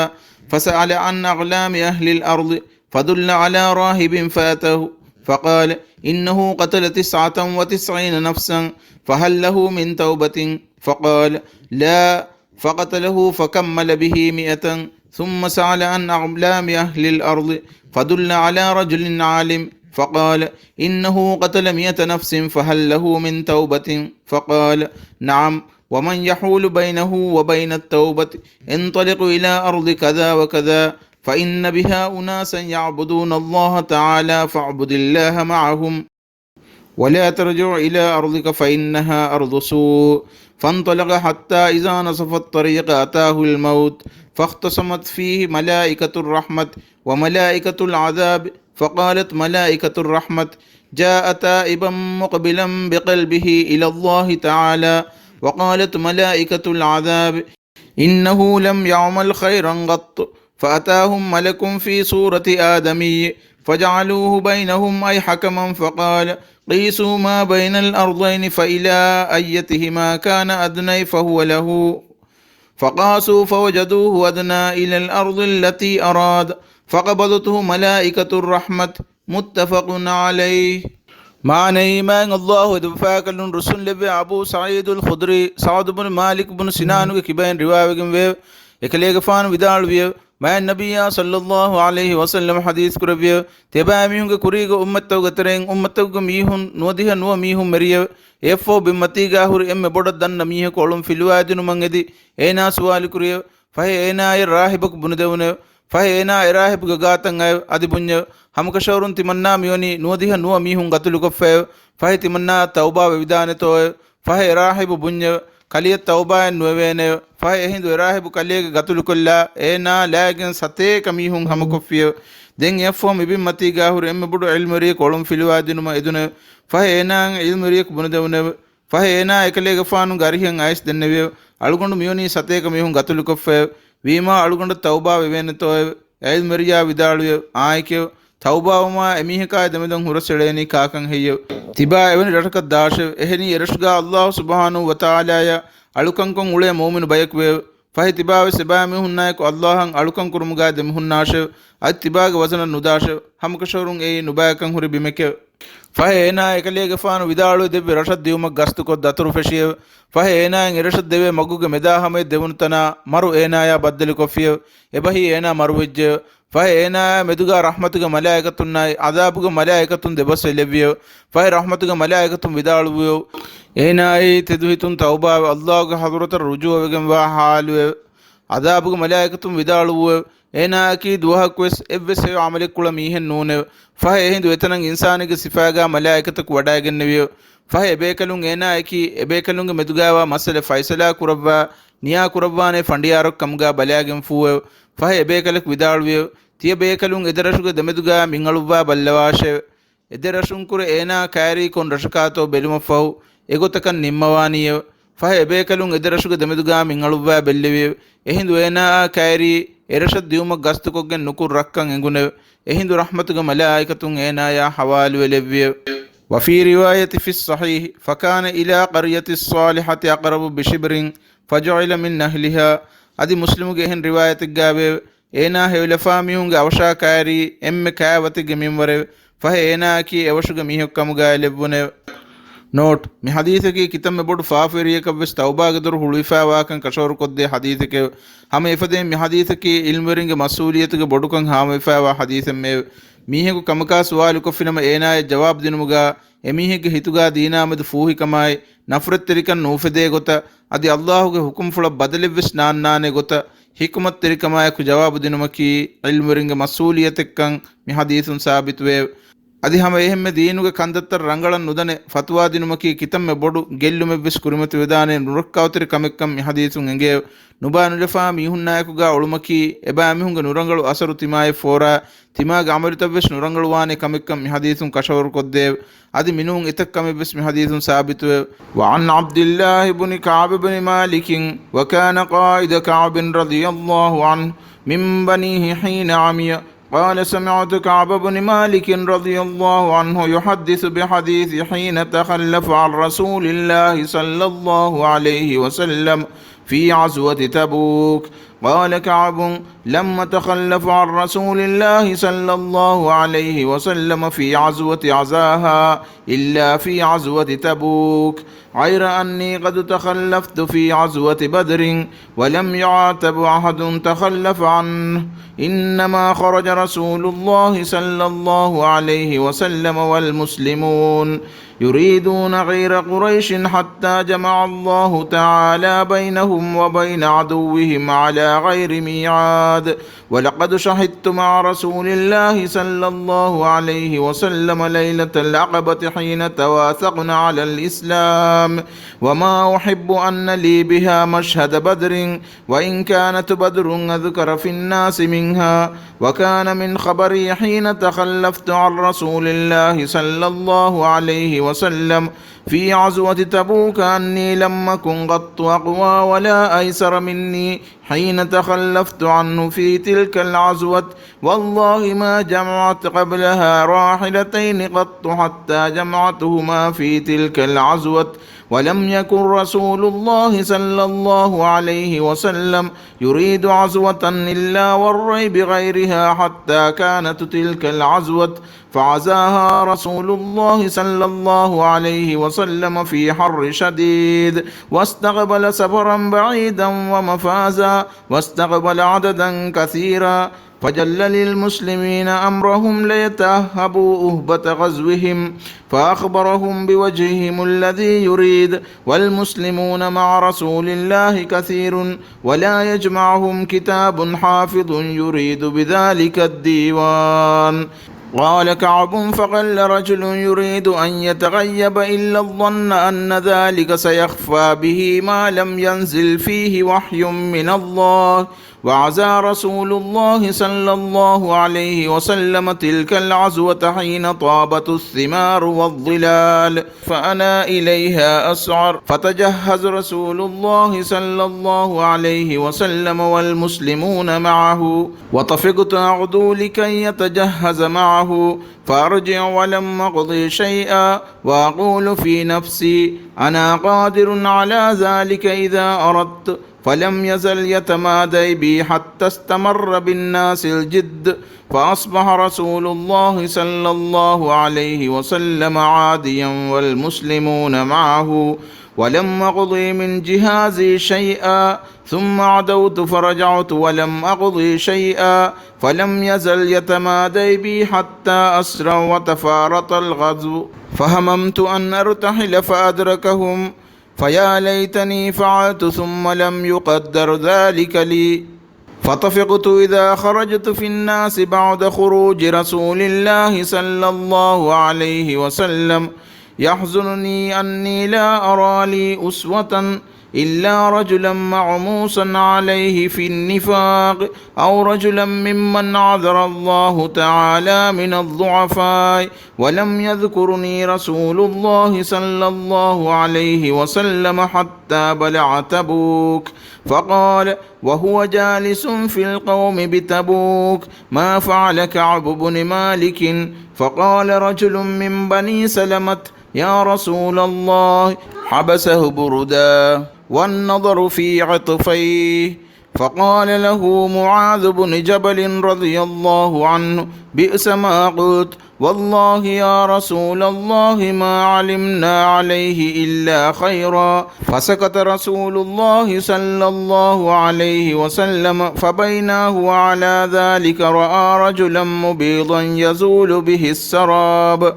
فسأل عن أغلام أهل الأرض فدل على راهب فأتاه فقال: إنه قتل 99 نفسا فهل له من توبة؟ فقال: لا. فقتله فكمل به 100. ثم سأل عن أغلام أهل الأرض فدل على رجل عالم فقال: إنه قتل 100 نفس فهل له من توبة؟ فقال: نعم. ومن يحول بينه وبين التوبة؟ انطلق إلى أرض كذا وكذا فإن بها أناسا يعبدون الله تعالى فاعبد الله معهم ولا ترجع إلى أرضك فإنها أرض سوء. فانطلق حتى إذا نصف الطريق أتاه الموت فاختصمت فيه ملائكة الرحمة وملائكة العذاب فقالت ملائكة الرحمة: جاء تائبا مقبلا بقلبه إلى الله تعالى. وقالت ملائكة العذاب: إنه لم يعمل خيرا قط. فأتاهم ملك في صورة آدمي فجعلوه بينهم أي حكما فقال: قيسوا ما بين الأرضين فإلى أيتهما كان أدنى فهو له. فقاسوا فوجدوه أدنى إلى الأرض التي أراد فقبضته ملائكة الرحمة. متفق عليه. معنى إيمان الله دفاكل رسول لبي أبو سعيد الخدري سعد بن مالك بن سنان كبين رواية ويو إكليغ فان ودال ويو ما النبي صلى الله عليه وسلم حديث كربيو تبا ميهون كوريغ أمتو غترين أمتو ميهون نوديها نو ميهون مريو إفو بمتيغا هور إم بودت دن ميه كولم فيلوادن منغدي إينا سوال كريو فهي إينا راهبك بندونيو فهينا إراهب غاتن أدي بنيو همكشورون تمنا ميوني نوديها نو ميهون غتلو كفيو فهي تمنا توبا ويدانتو فهي إراهب بنيو كلية توبا نووينيو فهي هندو إراهب كلية غتلو كلا إينا لاغن ستيك ميهون همكفيو دين يفو مبين متيغا هور إم بدو علمري كولم فيلوادن ما إدونيو فهينا علمري بندونيو فهينا إكليغ فانو غاريهن آيس دنيو ألغندو ميوني ستيك ميهون غتلو كفيو ವೀಮಾ ಅಳುಗೊಂಡ ತೌಬಾ ವಿವೇನತೋ ಐಲ್ ಮರಿಯಾ ವಿದಾಳುಯ ಆಯ್ಕೆ ತೌಬಾವಮ ಎಮಿಹಕಾಯ ದಮೆದಂ ಹುರಸೆಳೇನಿ ಕಾಕಂ ಹೆಯ್ಯ ತಿಬಾ ಎವನಿ ರಟಕ ದಾಶ ಎಹನಿ ಎರಶುಗಾ ಅಲ್ಲಾಹ್ ಸುಬ್ಹಾನಹು ವ ತಆಲಾಯ ಅಳುಕಂಕೊಂ ಉಳೆ ಮೌಮಿನ ಬಯಕ್ವೆ ಫಹಿ ತಿಬಾವೆ ಸೆಬಾಮಿ ಹುನ್ನಾಯಕ ಅಲ್ಲಾಹಂ ಅಳುಕಂ ಕುರುಮುಗಾ ದೆಮ್ ಹುನ್ನಾಶ ಅದ್ ತಿಬಾಗ ವಜನ ನುದಾಶ ಹಮಕಶರುಂ ಏ ನುಬಾಯಕಂ ಹುರಿ ಬಿಮೆಕೆ ಫಹಿ ಏನಾ ಎಕಲಿಯಗೆ ಫಾನು ವಿದಾಳು ದೆವ್ವೆ ರಷದ್ ದಿಯುಮಕ್ ಗಸ್ತು ಕೊದ್ ದತರು ಫೆಶಿಯ ಫಹಿ ಏನಾಯಂ ಎರಷದ್ ದೆವ್ವೆ ಮಗುಗೆ ಮೆದಾ ಹಮೆ ದೆವುನುತನ ಮರು ಏನಾಯ ಬದ್ದಲಿ ಕೊಫಿಯ ಎಬಹಿ ಏನಾ ಮರುವಿಜ್ಜೆ ಫಹಿ ಏನಾಯ ಮೆದುಗಾ ರಹಮತುಗೆ ಮಲಾಯಕತುನ್ನಾಯ್ ಅದಾಬುಗೆ ಮಲಾಯಕತುನ್ ದೆಬಸ್ ಎಲೆವ್ವಿಯ ಫಹಿ ರಹಮತುಗೆ ಮಲಾಯಕತುನ್ ವಿದಾಳುವಿಯ ಏನಾಯಿ ತೆದುಹಿತುನ್ ತೌಬಾವೆ ಅಲ್ಲಾಹುಗೆ ಹದುರತರ ರುಜುವವೆಗೆಂ ವಾ ಹಾಲುವೆ ಅದಾಬುಗೆ ಮಲಾಯಕತುನ್ ವಿದಾಳುವೆ ಏನಾಕಿ ದುವಹಕ್ವೆಸ್ ಎವ್ವೆಸ್ ಅಮಲಿಕ್ ಕುಳ ಮೀಹೆನ್ ನೂನೆ ಫಹಿ ಎಹಿಂದು ಎತನಂ ಇನ್ಸಾನಿಗೆ ಸಿಫಾಗಾ ಮಲಾಯಕತಕ್ ವಡಾಗೆನ್ನೆವಿಯ ಫಹಿ ಎಬೇಕಲುಂ ಏನಾಯಕಿ ಎಬೇಕಲುಂಗೆ ಮೆದುಗಾವಾ ಮಸಲೆ ಫೈಸಲಾ ಕುರವ್ವಾ ನಿಯಾ ಕುರವ್ವಾನೆ ಫಂಡಿಯಾರೊಕ್ ಕಮ್ಗಾ ಬಲಾಗೆಂ ಫೂವೆ ಫಹಿ ಎಬೇಕಲಕ್ ವಿದಾಳುವಿಯ ತಿಯ ಬೇಕಲುಂ ಎದರಶುಗೆ ದೆಮೆದುಗಾ ಮಿಂಗಳುವ್ವಾ ಬಲ್ಲವಾಶೆ ಎದರಶುಂ ಕುರ ಏನಾ ಕ್ಯಾರಿ ಕೊನ್ ರಶಕಾತೋ ಬೆಲುಮಫಹು ಎಗೊತಕನ್ ನಿಮ್ಮವಾನಿಯ ಫಹಿ ಎಬೇಕಲುಂ ಎದರಶುಗೆ ದೆಮೆದುಗಾ ಮಿಂಗಳುವ್ವಾ ಬೆಲ್ಲಿವಿಯ ಎಹಿಂದು ಏನಾ ಕ್ಯಾರಿ ಎರಷದ್ ದಿಯುಮಕ್ ಗಸ್ತು ಕೊಗ್ಗೆನ್ ನುಕುರ್ ರಕ್ಕಂ ಎಂಗುನೆ ಎಹಿಂದು ರಹಮತುಗೆ ಮಲಾಯಿಕತುಂ ಏನಾಯ ಹವಾಲು ಎಲೆವ್ವಿಯ وفي رواية في الصحيح فكان إلى قرية الصالحة أقرب بشبر فجعل من أهلها أدي مسلم جهن رواية الجابر إنا هيلفاميون أوشا كاري أم كاوة جميمور فهي إنا كي أوشو جميه كم جايلبونه ನೋಟ್ ಮಿ ಹದೀಸಕಿ ಕಿತಮ್ಮೆ ಬೊಡು ಫಾಫಿರಿಯಕವ್ವೆಸ್ ತೌಬಾಗದರು ಹುಳಿಫಾ ವಾಕಂ ಕಶೋರು ಕೊದ್ದೆ ಹದೀಸಕೆ ಹಮ ಇಫದೆ ಮಿ ಹದೀಸಕಿ ಇಲ್ಮರಿಂಗೆ ಮಸೂಲಿಯತಗೆ ಬೊಡುಕಂ ಹಾಮ ಇಫಾವಾ ಹದೀಸಮ್ಮೆ ಮೀಹೆಗು ಕಮಕಾ ಸುವಾಲು ಕೊಫಿನಮ ಏನಾಯ ಜವಾಬ್ ದಿನುಮುಗಾ ಎಮೀಹೆಗೆ ಹಿತುಗಾ ದೀನಾಮದು ಫೂಹಿಕಮಾಯ್ ನಫರತ್ ತೆರಿಕನ್ ನೂಫೆದೆ ಗೊತ್ತ ಅದಿ ಅಲ್ಲಾಹುಗೆ ಹುಕುಂ ಫುಳ ಬದಲಿವ್ವೆಸ್ ನಾನ್ನಾನೆ ಗೊತ್ತ ಹಿಕುಮತ್ ತೆರಿಕಮಾಯಕು ಜವಾಬು ದಿನುಮಕಿ ಇಲ್ಮರಿಂಗೆ ಮಸೂಲಿಯತೆಕ್ಕಂ ಮಿ ಹದೀಸುನ್ ಸಾಬಿತ್ವೆ ಅದಿ ಹಮ ಎಹೆಮ್ಮೆ ದೀನುಗೆ ಕಂದತ್ತರ ರಂಗಳನ್ ನುದನೆ ಫತ್ವಾ ದಿನುಮಕಿ ಕಿತಮ್ಮೆ ಬೊಡು ಗೆಲ್ಲುಮೆವ್ವೆಸ್ ಕುರಿಮತಿ ವಿದಾನೆ ನುರಕ್ಕಾವತಿರಿ ಕಮೆಕ್ಕಂ ಮಿ ಹದೀಸುನ್ ಎಂಗೆ ನುಬಾ ನುಲೆಫಾ ಮೀಹುನ್ನಾಯಕುಗಾ ಒಳುಮಕಿ ಎಬಾ ಮಿಹುಂಗೆ ನುರಂಗಳು ಅಸರು ತಿಮಾಯೆ ಫೋರಾ ತಿಮಾಗ ಅಮರಿತವ್ವೆಸ್ ನುರಂಗಳು ವಾನೆ ಕಮೆಕ್ಕಂ ಮಿ ಹದೀಸುನ್ ಕಶವರು ಕೊದ್ದೇವ್ ಅದಿ ಮಿನುನ್ ಇತಕ್ಕಮೆವ್ವೆಸ್ ಮಿ ಹದೀಸುನ್ ಸಾಬಿತುವೆ ವಅನ್ ಅಬ್ದುಲ್ಲಾಹ್ ಇಬ್ನ್ ಕಅಬ್ ಇಬ್ನ್ ಮಾಲಿಕ್ ವಕಾನ ಕಾಯಿದ ಕಅಬ್ ರದಿಯಲ್ಲಾಹು ಅನ್ಹು ಮಿನ್ ಬನೀಹಿ ಹೀನ ಅಮಿಯ قال سمعت كعب بن مالك رضي الله عنه يحدث بحديث حين تخلف عن رسول الله صلى الله عليه وسلم في عزوة تبوك. قال كعب لما تخلف عن رسول الله صلى الله عليه وسلم في عزوة عزاها إلا في عزوة تبوك، غير أني قد تخلفت في عزوة بدر ولم يعاتب أحد تخلف عنه، إنما خرج رسول الله صلى الله عليه وسلم والمسلمون يريدون غير قريش حتى جمع الله تعالى بينهم وبين عدوهم على غير ميعاد. ولقد شهدت مع رسول الله صلى الله عليه وسلم ليلة العقبة حين تواثقنا على الإسلام، وما أحب أن لي بها مشهد بدر، وإن كانت بدر أذكر في الناس منها. وكان من خبري حين تخلفت عن رسول الله صلى الله عليه وسلم في عزوة تبوك أني لم أكن قط أقوى ولا أيسر مني حين تخلفت عنه في تلك العزوة، والله ما جمعت قبلها راحلتين قط حتى جمعتهما في تلك العزوة. ولم يكن رسول الله صلى الله عليه وسلم يريد عزوة إلا والري بغيرها حتى كانت تلك العزوة فعزاها رسول الله صلى الله عليه وسلم في حر شديد، واستقبل سفرا بعيدا ومفازا، واستقبل عددا كثيرا، فجل للمسلمين أمرهم ليتأهبوا أهبة غزوهم، فأخبرهم بوجههم الذي يريد، والمسلمون مع رسول الله كثير ولا يجمعهم كتاب حافظ يريد بذلك الديوان. قال كعب فقل رجل يريد أن يتغيب إلا الظن أن ذلك سيخفى به ما لم ينزل فيه وحي من الله، وعزى رسول الله صلى الله عليه وسلم تلك العزوة حين طابت الثمار والظلال، فأنا إليها أسعر، فتجهز رسول الله صلى الله عليه وسلم والمسلمون معه، وطفقت أغدو لكي يتجهز معه، فأرجع ولم أقضي شيئا، وأقول في نفسي أنا قادر على ذلك إذا أردت، فلم يزل يتمادى بي حتى استمر بالناس الجد، فأصبح رسول الله صلى الله عليه وسلم عاديا والمسلمون معه، ولم أقضي من جهازي شيئا، ثم عدوت فرجعت ولم أقضي شيئا، فلم يزل يتمادى بي حتى أسرى وتفارط الغزو، فهممت أن أرتحل فأدركهم، فيا ليتني فعلت ثم لم يقدر ذلك لي. فطفقت إذا خرجت في الناس بعد خروج رسول الله صلى الله عليه وسلم، يحزنني أني لا أرى لي أسوة إلا رجلا معموسا عليه في النفاق، أو رجلا ممن عذر الله تعالى من الضعفاء، ولم يذكرني رسول الله صلى الله عليه وسلم حتى بلع تبوك، فقال وهو جالس في القوم بتبوك ما فعل كعب بن مالك؟ فقال رجل من بني سلمة يا رسول الله حبسه بردا والنظر في عطفيه. فقال له معاذ بن جبل رضي الله عنه بئس ما قلت، والله يا رسول الله ما علمنا عليه إلا خيرا. فسكت رسول الله صلى الله عليه وسلم، فبينه على ذلك رأى رجلا مبيضا يزول به السراب،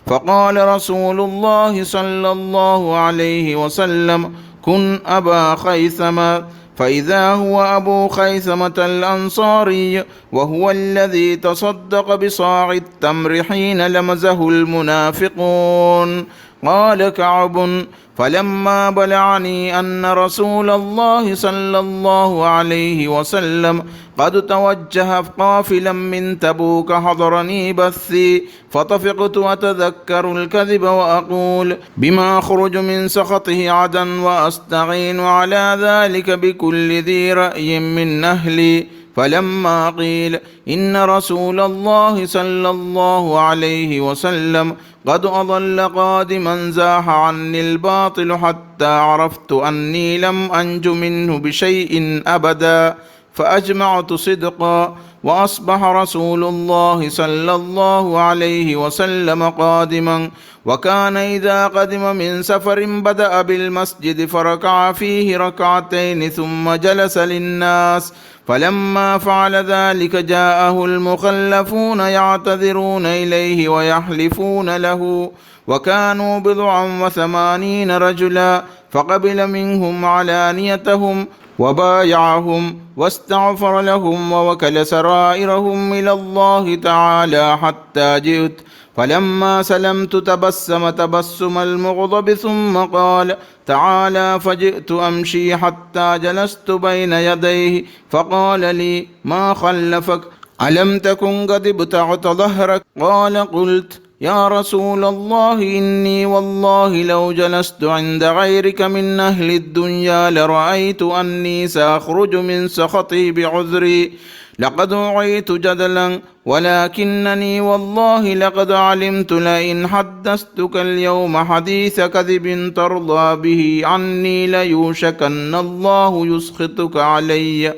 فقال رسول الله صلى الله عليه وسلم كن أبا خيثمة، فإذا هو أبو خيثمة الأنصاري، وهو الذي تصدق بصاع التمر حين لمزه المنافقون. قال كعب فلما بلعني أن رسول الله صلى الله عليه وسلم قد توجه قافلا من تبوك حضرني بثي، فطفقت أتذكر الكذب وأقول بما أخرج من سخطه عدا، وأستعين على ذلك بكل ذي رأي من أهلي، فلما قيل إن رسول الله صلى الله عليه وسلم قد أضل قادما زاح عني الباطل حتى عرفت أني لم أنج منه بشيء أبدا، فأجمعت صدقا. وأصبح رسول الله صلى الله عليه وسلم قادما، وكان إذا قدم من سفر بدأ بالمسجد فركع فيه ركعتين ثم جلس للناس، فلما فعل ذلك جاءه المخلفون يعتذرون إليه ويحلفون له، وكانوا 89 رجلا، فقبل منهم علانيتهم وبايعهم واستغفر لهم ووكل سرائرهم إلى الله تعالى حتى جئت، فلما سلمت تبسم تبسم المغضب ثم قال: تعالى. فجئت أمشي حتى جلست بين يديه، فقال لي: ما خلفك؟ ألم تكن قد ابتعت ظهرك؟ قال: قلت: يا رسول الله إني والله لو جلست عند غيرك من أهل الدنيا لرأيت أني سأخرج من سخطي بعذري، لقد وعيت جدلا، ولكنني والله لقد علمت لئن حدثتك اليوم حديث كذب ترضى به عني ليوشكن الله يسخطك علي،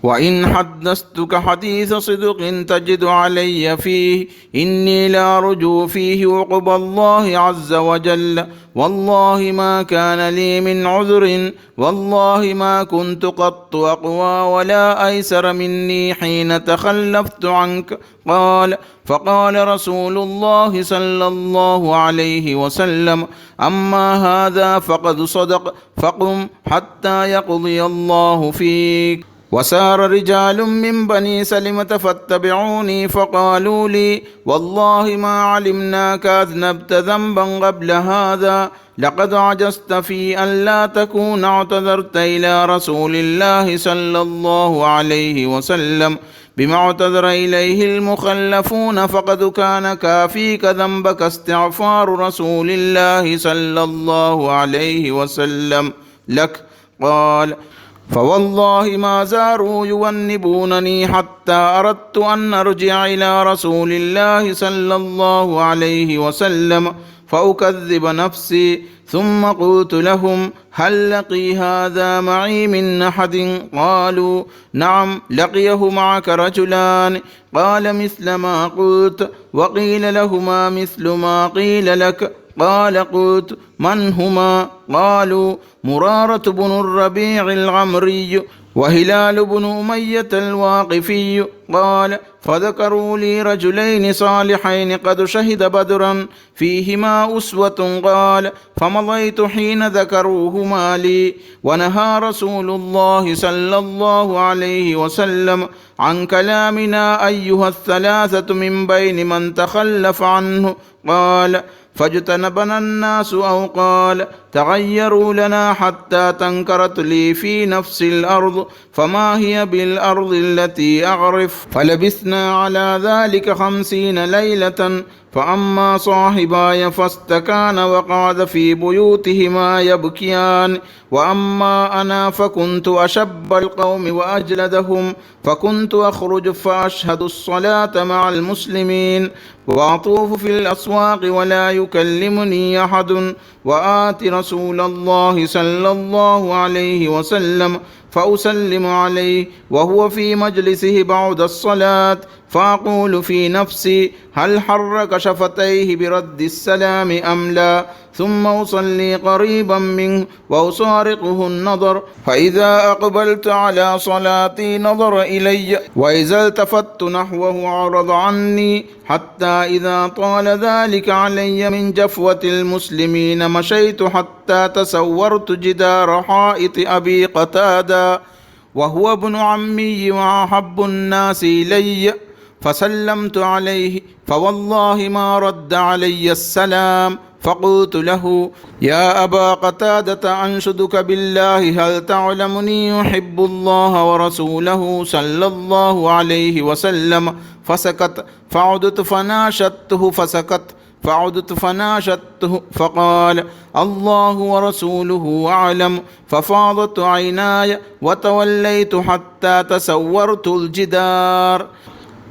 وإن حدثتك حديث صدق تجد علي فيه، إني لأرجو فيه عقبى الله عز وجل، والله ما كان لي من عذر، والله ما كنت قط أقوى ولا أيسر مني حين تخلفت عنك. فقال رسول الله صلى الله عليه وسلم: أما هذا فقد صدق، فقم حتى يقضي الله فيك. وسار رجال من بني سلمة فاتبعوني، فقالوا لي: والله ما علمناك أذنبت ذنبا قبل هذا، لقد عجزت في أن لا تكون اعتذرت إلى رسول الله صلى الله عليه وسلم بما اعتذر إليه المخلفون، فقد كان كافيك ذنبك استغفار رسول الله صلى الله عليه وسلم لك. قال: فوالله ما زاروا يونبونني حتى أردت أن أرجع إلى رسول الله صلى الله عليه وسلم فأكذب نفسي، ثم قلت لهم: هل لقي هذا معي من أحد؟ قالوا: نعم، لقيه معك رجلان. قال: مثل ما قلت. وقيل لهما مثل ما قيل لك. قال: قلت: من هما؟ قالوا: مرارة بن الربيع العمري وهلال بن أمية الواقفي. قال: فذكروا لي رجلين صالحين قد شهد بدرا فيهما أسوة. قال: فمضيت حين ذكروهما لي، ونهى رسول الله صلى الله عليه وسلم عن كلامنا أيها الثلاثة من بين من تخلف عنه. قال: فاجتنبنا الناس، أو قال: تغيروا لنا حتى تنكرت لي في نفس الأرض، فما هي بالأرض التي أعرف. فلبثنا على ذلك 50 ليلة. فأما صاحباي فاستكان وقعد في بيوتهما يبكيان، وأما أنا فكنت أشب القوم وأجلدهم، فكنت أخرج فأشهد الصلاة مع المسلمين وأطوف في الأسواق ولا يكلمني أحد، وآتي رسول الله صلى الله عليه وسلم فأسلم عليه وهو في مجلسه بعد الصلاة، فأقول في نفسي: هل حرك شفتيه برد السلام أم لا؟ ثم أصلي قريبا منه وأصارقه النظر، فإذا أقبلت على صلاتي نظر إلي، وإذا التفت نحوه عرض عني، حتى إذا طال ذلك علي من جفوة المسلمين مشيت حتى تسورت جدار حائط أبي قتادة، وهو ابن عمي وأحب الناس إلي، فسلمت عليه، فوالله ما رد علي السلام. فقلت له: يا أبا قتادة، أنشدك بالله، هل تعلمني يحب الله ورسوله صلى الله عليه وسلم؟ فسكت، فعدت فناشدته فسكت، فعدت فناشدته فقال: الله ورسوله أعلم. ففاضت عيناي وتوليت حتى تسورت الجدار.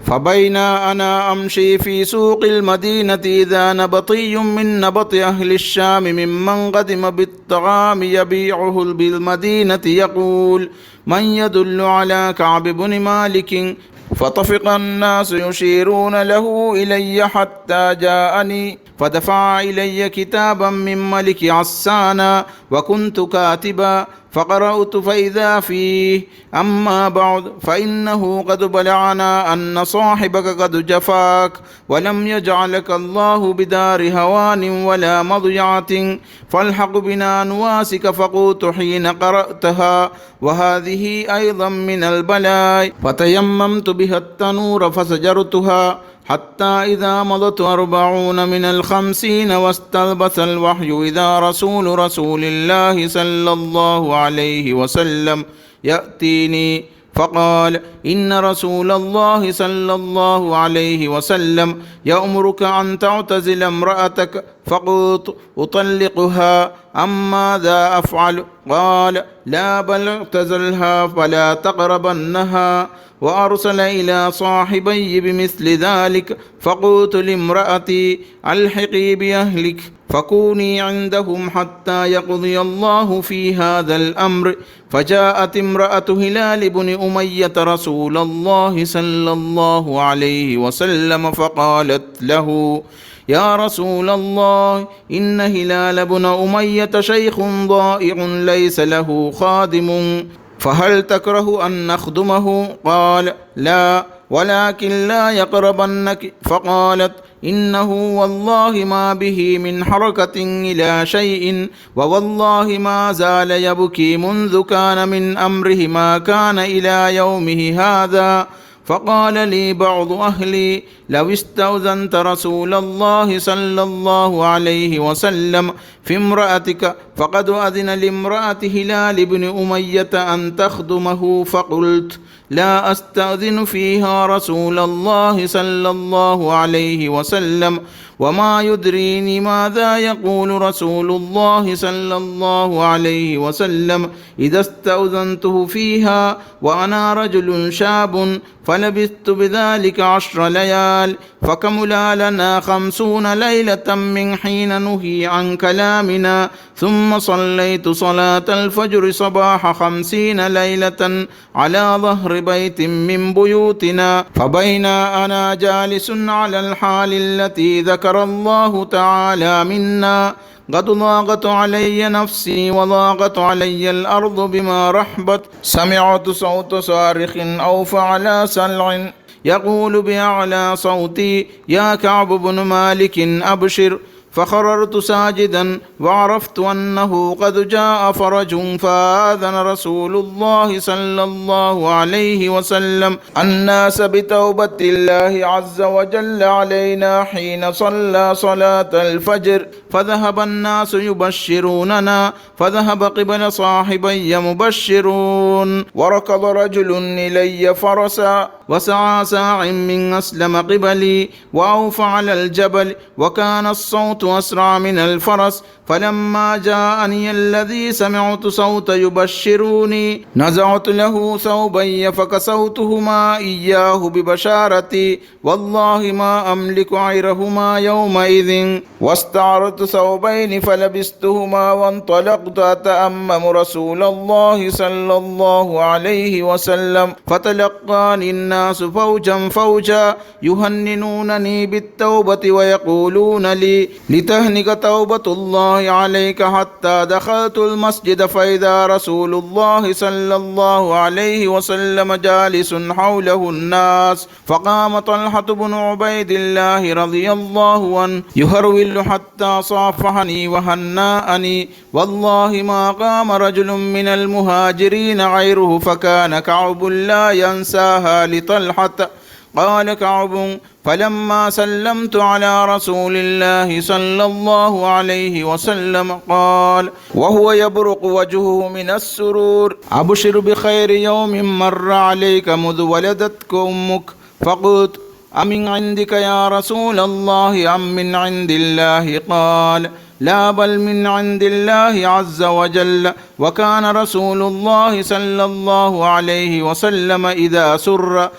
فبينا أنا أمشي في سوق المدينة إذا نبطي من نبط أهل الشام ممن قدم بالطعام يبيعه بالمدينة يقول: من يدل على كعب بن مالك؟ فطفق الناس يشيرون له إلي حتى جاءني، فدفع إلي كتابا من ملك عسانا وكنت كاتبا، فقرأت فإذا فيه: أما بعد فإنه قد بلغنا أن صاحبك قد جفاك، ولم يجعلك الله بدار هوان ولا مضيعة، فالحق بنا نواسك. فقلت حين قرأتها: وهذه أيضا من البلاء. فتيممت بها التنور فسجرتها حتى إذا مضت 40 من 50 واستلبث الوحي إذا رسول الله صلى الله عليه وسلم يأتيني فقال: إن رسول الله صلى الله عليه وسلم يأمرك أن تعتزل امرأتك. فقلت: أطلقها أم ماذا أفعل؟ قال: لا، بل اعتزلها فلا تقربنها. وأرسل إلى صاحبي بمثل ذلك. فقلت لامرأتي: ألحقي بأهلك فكوني عندهم حتى يقضي الله في هذا الأمر. فجاءت امرأة هلال بن أمية رسول الله صلى الله عليه وسلم فقالت له: يا رسول الله، إن هلال بن أمية شيخ ضائع ليس له خادم، فهل تكره أن نخدمه؟ قال: لا، ولكن لا يقربنك. فقالت: إنه والله ما به من حركة إلى شيء، ووالله ما زال يبكي منذ كان من أمره ما كان إلى يومه هذا. فقال لي بعض أهلي: لو استأذنت رسول الله صلى الله عليه وسلم في امرأتك فقد أذن لامرأة هلال بن أمية أن تخدمه. فقلت: لا أستأذن فيها رسول الله صلى الله عليه وسلم، وما يدريني ماذا يقول رسول الله صلى الله عليه وسلم إذا استأذنته فيها وأنا رجل شاب. فلبثت بذلك 10 ليال، فكملا لنا 50 ليلة من حين نهي عن كلامنا، ثم صليت صلاة الفجر صباح 50 ليلة على ظهر بيت من بيوتنا. فبينا أنا جالس على الحال التي ذكر الله تعالى منا قد ضاقت علي نفسي وضاقت علي الأرض بما رحبت، سمعت صوت صارخ أوفى على سلع يقول بأعلى صوتي: يا كعب بن مالك أبشر. فخررت ساجدا وعرفت أنه قد جاء فرج، فآذن رسول الله صلى الله عليه وسلم الناس بتوبة الله عز وجل علينا حين صلى صلاة الفجر، فذهب الناس يبشروننا، فذهب قبل صاحبي مبشرون. وركض رجل إلي فرسا وسعى ساع من أسلم قبلي وأوفى على الجبل، وكان الصوت أسرع من الفرس. فلما جاءني الذي سمعت صوت يبشروني نزعت له ثوبي فكسوتهما إياه ببشارتي، والله ما أملك عيرهما يومئذ، واستعرت ثوبين فلبستهما وانطلقت أتأمم رسول الله صلى الله عليه وسلم. فتلقاني الناس فوجا فوجا يهننونني بالتوبة ويقولون لي: لتهنك توبة الله عليك. حتى دخلت المسجد فإذا رسول الله صلى الله عليه وسلم جالس حوله الناس، فقام طلحة بن عبيد الله رضي الله عنه يهرول حتى صافحني وهنأني، والله ما قام رجل من المهاجرين غيره، فكان كعب لا ينساها لطلحة. قال كعب: فلما سلمت على رسول الله صلى الله عليه وسلم قال وهو يبرق وجهه من السرور: أبشر بخير يوم مر عليك مذ ولدتك أمك. فقلت: أمن عندك يا رسول الله أم من عند الله؟ قال لا بل من عند الله عز وجل. وكان رسول الله صلى الله عليه وسلم إذا سر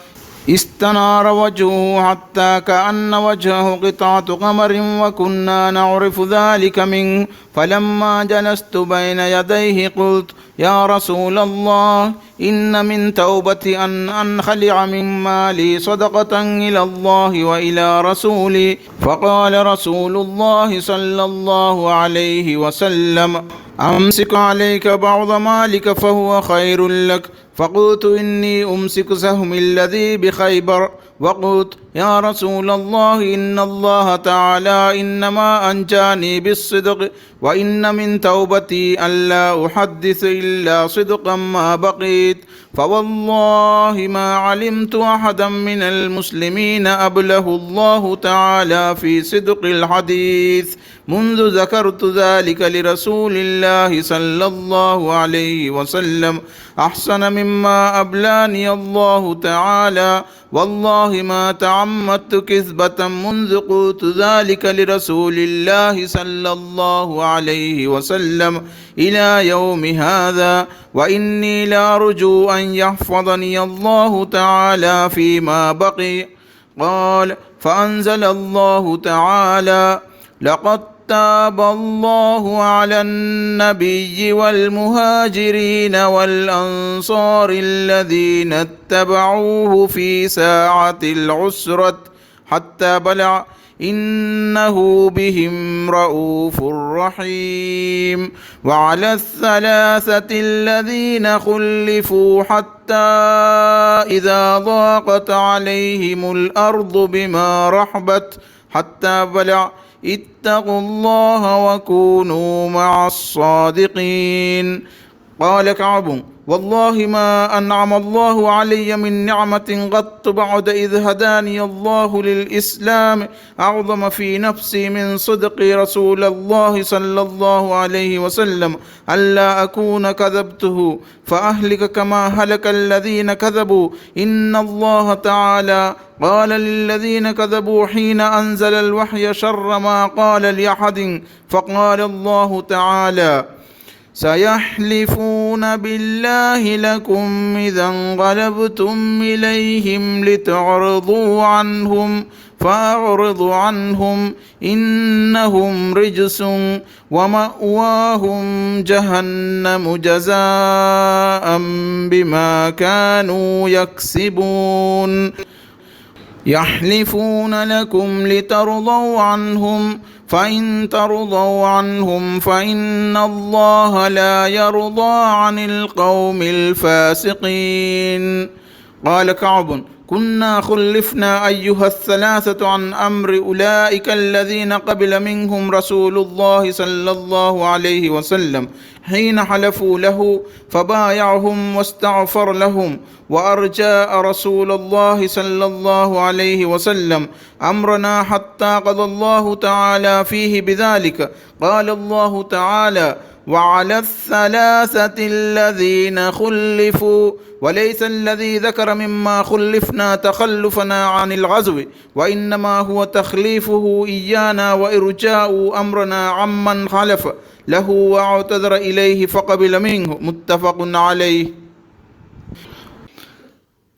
استنار وجهه حتى كأن وجهه قطعة قمر، وكنا نعرف ذلك منه. فلما جلست بين يديه قلت يا رسول الله إن من توبتي أن أنخلع من مالي صدقة إلى الله وإلى رسولي. فقال رسول الله صلى الله عليه وسلم أمسك عليك بعض مالك فهو خير لك. فقلت إني أمسك سهمي الذي بخيبر. وقلت يا رسول الله إن الله تعالى إنما أنجاني بالصدق، وإن من توبتي ألا أحدث إلا صدقا ما بقيت. فوالله ما علمت أحدا من المسلمين أبله الله تعالى في صدق الحديث منذ ذكرت ذلك لرسول الله صلى الله عليه وسلم أحسن مما أبلاني الله تعالى. والله ما تعمدت كذبة منذ قلت ذلك لرسول الله صلى الله عليه وسلم إلى يوم هذا، وإني لأرجو أن يحفظني الله تعالى فيما بقي. قال فأنزل الله تعالى لقد تاب الله على النبي والمهاجرين والأنصار الذين اتبعوه في ساعة العسرة حتى بلغ إنه بهم رؤوف رحيم. وعلى الثلاثة الذين خلفوا حتى إذا ضاقت عليهم الأرض بما رحبت حتى بلغ اتقوا الله وكونوا مع الصادقين. قال كعب والله ما أنعم الله علي من نعمة قط بعد إذ هداني الله للإسلام أعظم في نفسي من صدق رسول الله صلى الله عليه وسلم ألا أكون كذبته فأهلك كما هلك الذين كذبوا. إن الله تعالى قال للذين كذبوا حين أنزل الوحي شر ما قال لأحد. فقال الله تعالى سيحلفون بالله لكم إذا انقلبتم إليهم لتعرضوا عنهم فأعرضوا عنهم إنهم رجس ومأواهم جهنم جزاء بما كانوا يكسبون. يحلفون لكم لترضوا عنهم فإن ترضوا عنهم فإن الله لا يرضى عن القوم الفاسقين. قال كعب كنا خلفنا أيها الثلاثة عن أمر أولئك الذين قبل منهم رسول الله صلى الله عليه وسلم حين حلفوا له فبايعهم واستغفر لهم وأرجى رسول الله صلى الله عليه وسلم أمرنا حتى قضى الله تعالى فيه بذلك. قال الله تعالى وعلى الثلاثة الذين خلفوا، وليس الذي ذكر مما خلفنا تخلفنا عن الغزو، وإنما هو تخليفه إيانا وإرجاء أمرنا عمن خلف له واعتذر إليه فقبل منه. متفق عليه.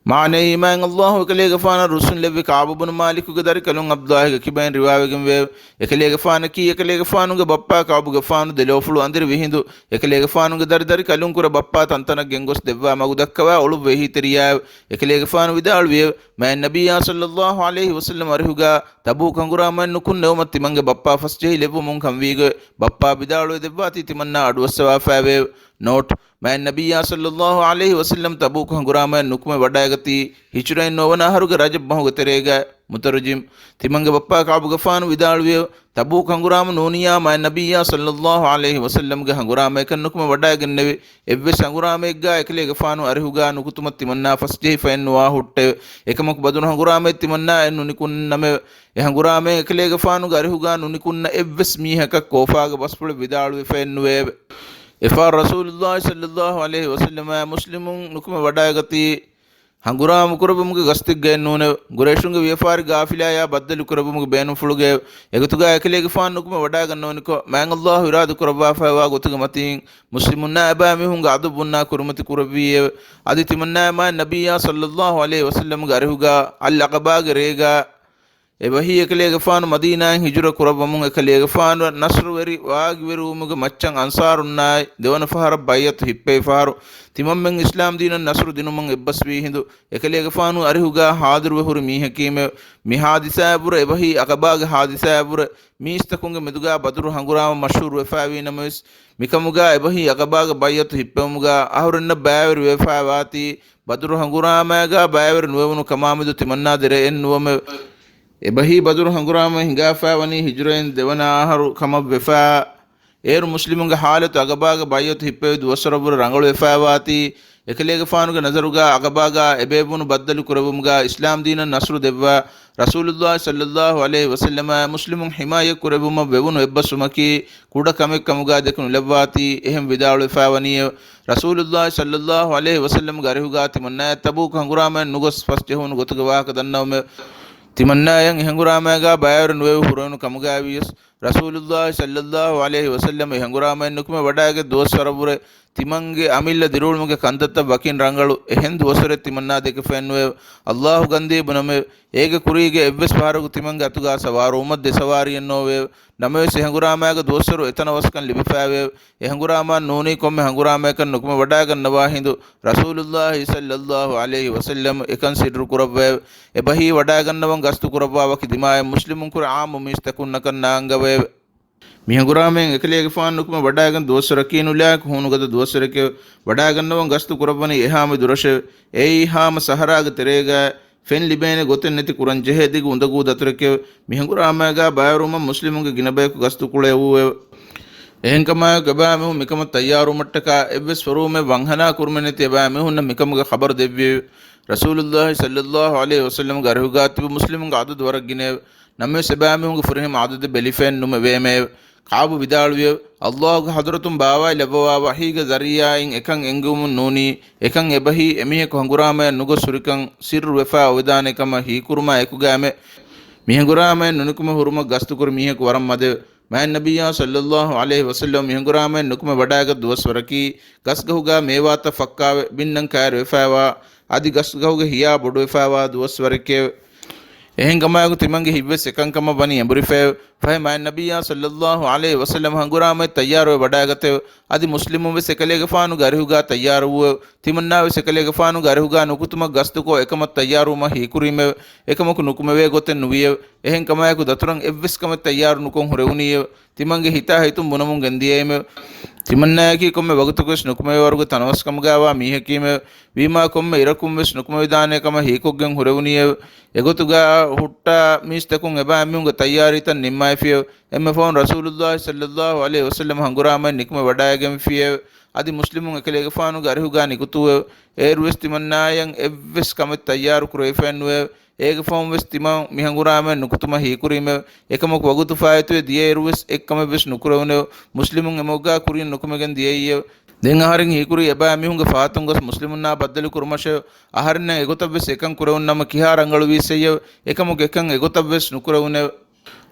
معنى إيمان الله كليغ فانا رسول لبي كعب بن مالك قدر كلون عبد الله كبين رواية ويب يكليغ فانا كي يكليغ فانو بابا كعب غفانو دلوفلو اندر ويهندو يكليغ فانو قدر در كلون كور بابا تنتنا جنگوس دبا مغدكوا اولو وهي تريا يكليغ فانو ودال ويب ما النبي صلى الله عليه وسلم رهوغا تبو كنغرا من نكون نومت منغ بابا فسجي لبو مون كمويغ بابا بدالو دباتي تمنا ادوسوا فاوي نوٹ میں نبی صلی اللہ علیہ وسلم تبوک ہنگرام نکم وڈائگتی ہچرین نونا ہرگ رجب بہو گترے گئے. مترجم تمنگ بپا کعب گفان ودالویو تبوک ہنگرام نونیا میں نبی صلی اللہ علیہ وسلم گے ہنگرام کن نکم وڈائگنوی ایویس ہنگرام گا اکلے گفانو ارہوگا نکتمت تمنا فسجی فینوا ہٹے ایکمک بدن ہنگرام تمنا انو نکن نمے ہنگرام اکلے گفانو گا ارہوگا نکن ایویس میہک کوفاگ بسپل ودالوی فینوے إفار رسول الله صلى الله عليه وسلم مسلم نكم ودايغتي hanguramu kurabumuge gastig gennune gureshunge wefari gafila ya baddalu kurabumuge benu fuluge egutuga ekelege fan nukuma wada gannoniko man Allah iradu kuraba fa wa gotuga matin muslimunna aba mi hunga adubunna kurumati kurabiye aditimanna ma nabiyya sallallahu alaihi wasallam garuga al aqaba garega ebahi ekelege faanu madina hijra kurabamun ekelege faanu nasru weri waagi weru umuge maccan ansarunna devana fahara bayat hippe faharu timammen islam dinan nasru dinumman ebbaswi hindu ekelege faanu arihuga hadir wehuru mi hakime mi hadisa bur ebahi aqabage hadisa bur mi istakunge meduga badru hangurama mashhur wefawi namis mikamuga ebahi aqabage bayat hippemuga ahurunna bawer wefawati badru hangurama ga bawer nuwunu kamamedu timanna dere ennuwame ebahi badru hangurama hingafa wani hijrain devana aharu kama vefa er muslimunga halatu agabaga bayatu hippe duwasarabur rangalu vefawati ekelege fanuga nazaruga agabaga ebebunu baddalu kurabumga islam dinan nasru devva rasulullah sallallahu alaihi wasallam muslimun himaya kurabuma bebunu ebbasumaki kuda kamek kamuga dekunu levati ehem vidalu vefawani rasulullah sallallahu alaihi wasallam garihuga timanna tabuk hangurama nugos fasjehunu gotuga waka dannawme timannayan ihanguramaga bayar nuwe huronu kamugavius rasulullah sallallahu alaihi wasallam ihangurama nukume wadaage dosarabure timange amilla dirulmuge kandatta bakin rangalu ehen dosare timanna deke fenwe allah gande buname ege kurige evves paharugu timange atuga sawaru umadde sawari ennove name ihanguramaga dosaru etana waskan libifave ihangurama noni komme hanguramakan nukume wadaga nawa hindu rasulullah sallallahu alaihi wasallam ekan sidru kurabwe ebahi wadaga nawan gastu kurabwa waki dimaye muslimun kur aam mistakun nakan naangave mihanguramen ekelege fan nukuma wadagan dosaraki nulak hunugada dosarake wadagannawan gastu kurabani ehame durashe ei hama saharaga terega fen libene goten neti kuran jehe digu undagu daturake mihanguramaga bayaruma muslimunge ginabeku gastu kulewu ehenkama gabamu mikama tayyaru mattaka evves farume wanghana kurmeneti ebame hunna mikamuga khabar devve rasulullah sallallahu alaihi wasallam garhuga tibu muslimunge adud waragine namme sebame hunge furhim adud belifen nume veme kabu vidaluye allah hadratum bawa labawa wahiga zariya in ekan engum nuni ekan ebahi emihe ko hangurama nugo surikan sir wefa wedane kama hi kurma ekugame mihangurama nunukuma huruma gastu kur mihe ko waram made man nabiyya sallallahu alaihi wasallam mihangurama nukuma wadaga duwaswaraki gasgahuga mewata fakka binnan kair wefawa adi gasgahuga hiya bodu wefawa duwaswarake ehengamagu timange hibves ekankama bani emburife fahima nabiyya sallallahu alaihi wasallam hangurama tayyaro wadagate adi muslimu ves ekalege faanu garihuga tayyaru timanna ves ekalege faanu garihuga nukutuma gastuko ekama tayyaru ma hikurime ekamaku nukumeve goten nuwiye ehenkamagu daturan evves kama tayyaru nukon horewuniye timange hita hitum bunamun gendiyeme timanna ki komme wagtukus nukume wargu tanwaskam gawa mihekime vima komme irakum ves nukume vidane kama hikoggen horewuniye egotuga hutta mistakun eba miunga tayyaritan nimmafiye emme fon rasulullah sallallahu alaihi wasallam hangurama nikme wadayagem fiye adi muslimun ekelege faanu garihuga nikutuwe erwes timannayan evves kame tayyaru kurefenwe ege fon ves timan mihangurama nukutuma hikurime ekamok wagutu faaytuwe diye erwes ekkame ves nukurewne muslimun emoga kurin nukumegen diyeye den aharin hikuri eba mihunga faatungos muslimunna baddalu kurmashe aharne egotabves ekan kurewunnama kiharangalu viseye ekamok ekan egotabves nukurewne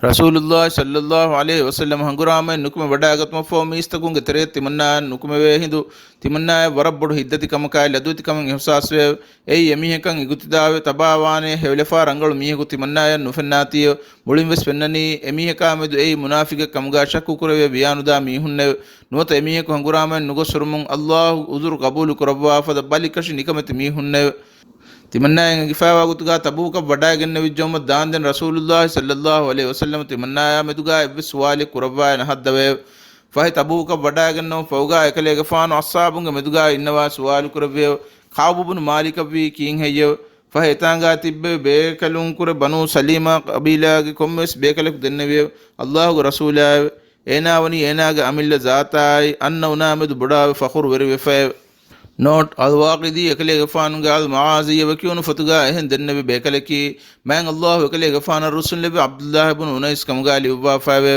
rasulullah sallallahu alaihi wasallam hangurama nukume wadagatma fo mistakunge tere timanna nukumeve hindu timanna warabbodu hiddati kamaka laduti kam ihsaswe ei emihekan igutidave tabawane hevlefa rangalu miheku timanna nufennati mulimves pennani emiheka medu ei munafike kamga shakku kurave biyanuda mihunne nuota emiheku hangurama nugosurumun allah uzur qabulu kurabwa fada balikashi nikamati mihunne timanna gifawa gutuga tabuka wadagen vijjoma danden rasulullah sallallahu alaihi wasallam timanna meduga evs wali kurabwa na haddawe fahi tabuka wadagen no fawga ekalege faanu ashabunga meduga innawa suwal kurabwe khawbun malikawi king heye fahi tanga tibbe bekalun kur banu salima qabila ge kommes bekaluk dennewe allah rasula enawani enaga amilla zatai annawna medu buda fakhur werwe fa note ಅಲ್ ವಾಕಿದಿ ಎಕಲೆ ಗಫಾನುಗ ಅಲ್ ಮಾಜಿ ವಕಿಯುನು ಫತುಗ ಎಹೆನ್ ದೆನ್ನಬಿ ಬೇಕಲಕಿ ಮ್ಯಾನ್ ಅಲ್ಲಾಹು ಎಕಲೆ ಗಫಾನ ರುಸುಲ್ ಲಬಿ ಅಬ್ದುಲ್ಲಾಹ್ ಇಬ್ನ್ ಉನೈಸ್ ಕಮಗಾಲಿ ಉಬ್ಬಾ ಫಾವೆ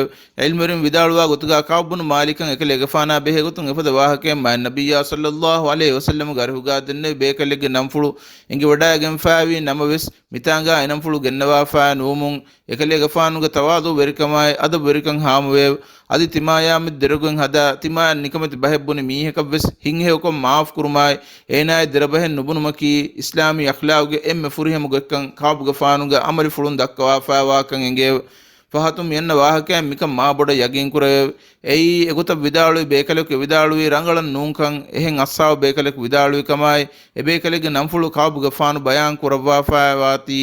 ಇಲ್ಮರಿಂ ವಿದಾಳುವಾ ಗೊತುಗ ಕಾಬ್ಬುನ್ ಮಾಲಿಕನ್ ಎಕಲೆ ಗಫಾನ ಬೆಹೆ ಗೊತುಂ ಎಫದ ವಾಹಕೆ ಮ್ಯಾನ್ ನಬಿಯ ಸಲ್ಲಲ್ಲಾಹು ಅಲೈಹಿ ವಸಲ್ಲಂ ಗರ್ಹುಗ ದೆನ್ನಬಿ ಬೇಕಲೆಗೆ ನಂಫುಳು ಇಂಗಿ ವಡಾಗೆಂ ಫಾವಿ ನಮವೆಸ್ ಮಿತಾಂಗ ಎನಂಫುಳು ಗೆನ್ನವಾ ಫಾ ನೂಮುಂ ಎಕಲೆ ಗಫಾನುಗ ತವಾದು ವೆರಿಕಮಾಯ್ ಅದ ವೆರಿಕಂ ಹಾಮುವೆ ಅದಿ ತಿಮಾಯಾಮಿ ದೆರಗುಂ ಹದ ತಿಮಾ ನಿಕಮತಿ ಬಹೆಬ್ಬುನಿ ಮೀಹಕವ್ವೆಸ್ ಹಿಂಗೆ ಒಕೊಂ ಮಾಫ್ ಕುರುಮಾಯ್ ಏನಾಯ್ ದೆರಬಹೆನ್ ನುಬುನುಮಕಿ ಇಸ್ಲಾಮಿ ಅಖ್ಲಾವ್ಗೆ ಎಮ್ಮೆ ಫುರಿಹಮು ಗಕ್ಕಂ ಕಾಬುಗ ಫಾನುಗ ಅಮರಿ ಫುಳುನ್ ದಕ್ಕವಾ ಫಾವಾಕಂ ಎಂಗೆ ಫಹತುಂ ಎನ್ನ ವಾಹಕೆ ಮಿಕಂ ಮಾ ಬೊಡ ಯಗಿಂ ಕುರೆ ಎಯಿ ಎಗುತ ವಿದಾಳುವಿ ಬೇಕಲೆಕು ವಿದಾಳುವಿ ರಂಗಳನ್ ನೂಂಕಂ ಎಹೆಂ ಅಸ್ಸಾವ್ ಬೇಕಲೆಕು ವಿದಾಳುವಿ ಕಮಾಯ್ ಎ ಬೇಕಲೆಗೆ ನಂಫುಳು ಕಾಬುಗ ಫಾನು ಬಯಾನ್ ಕುರವಾ ಫಾವಾತಿ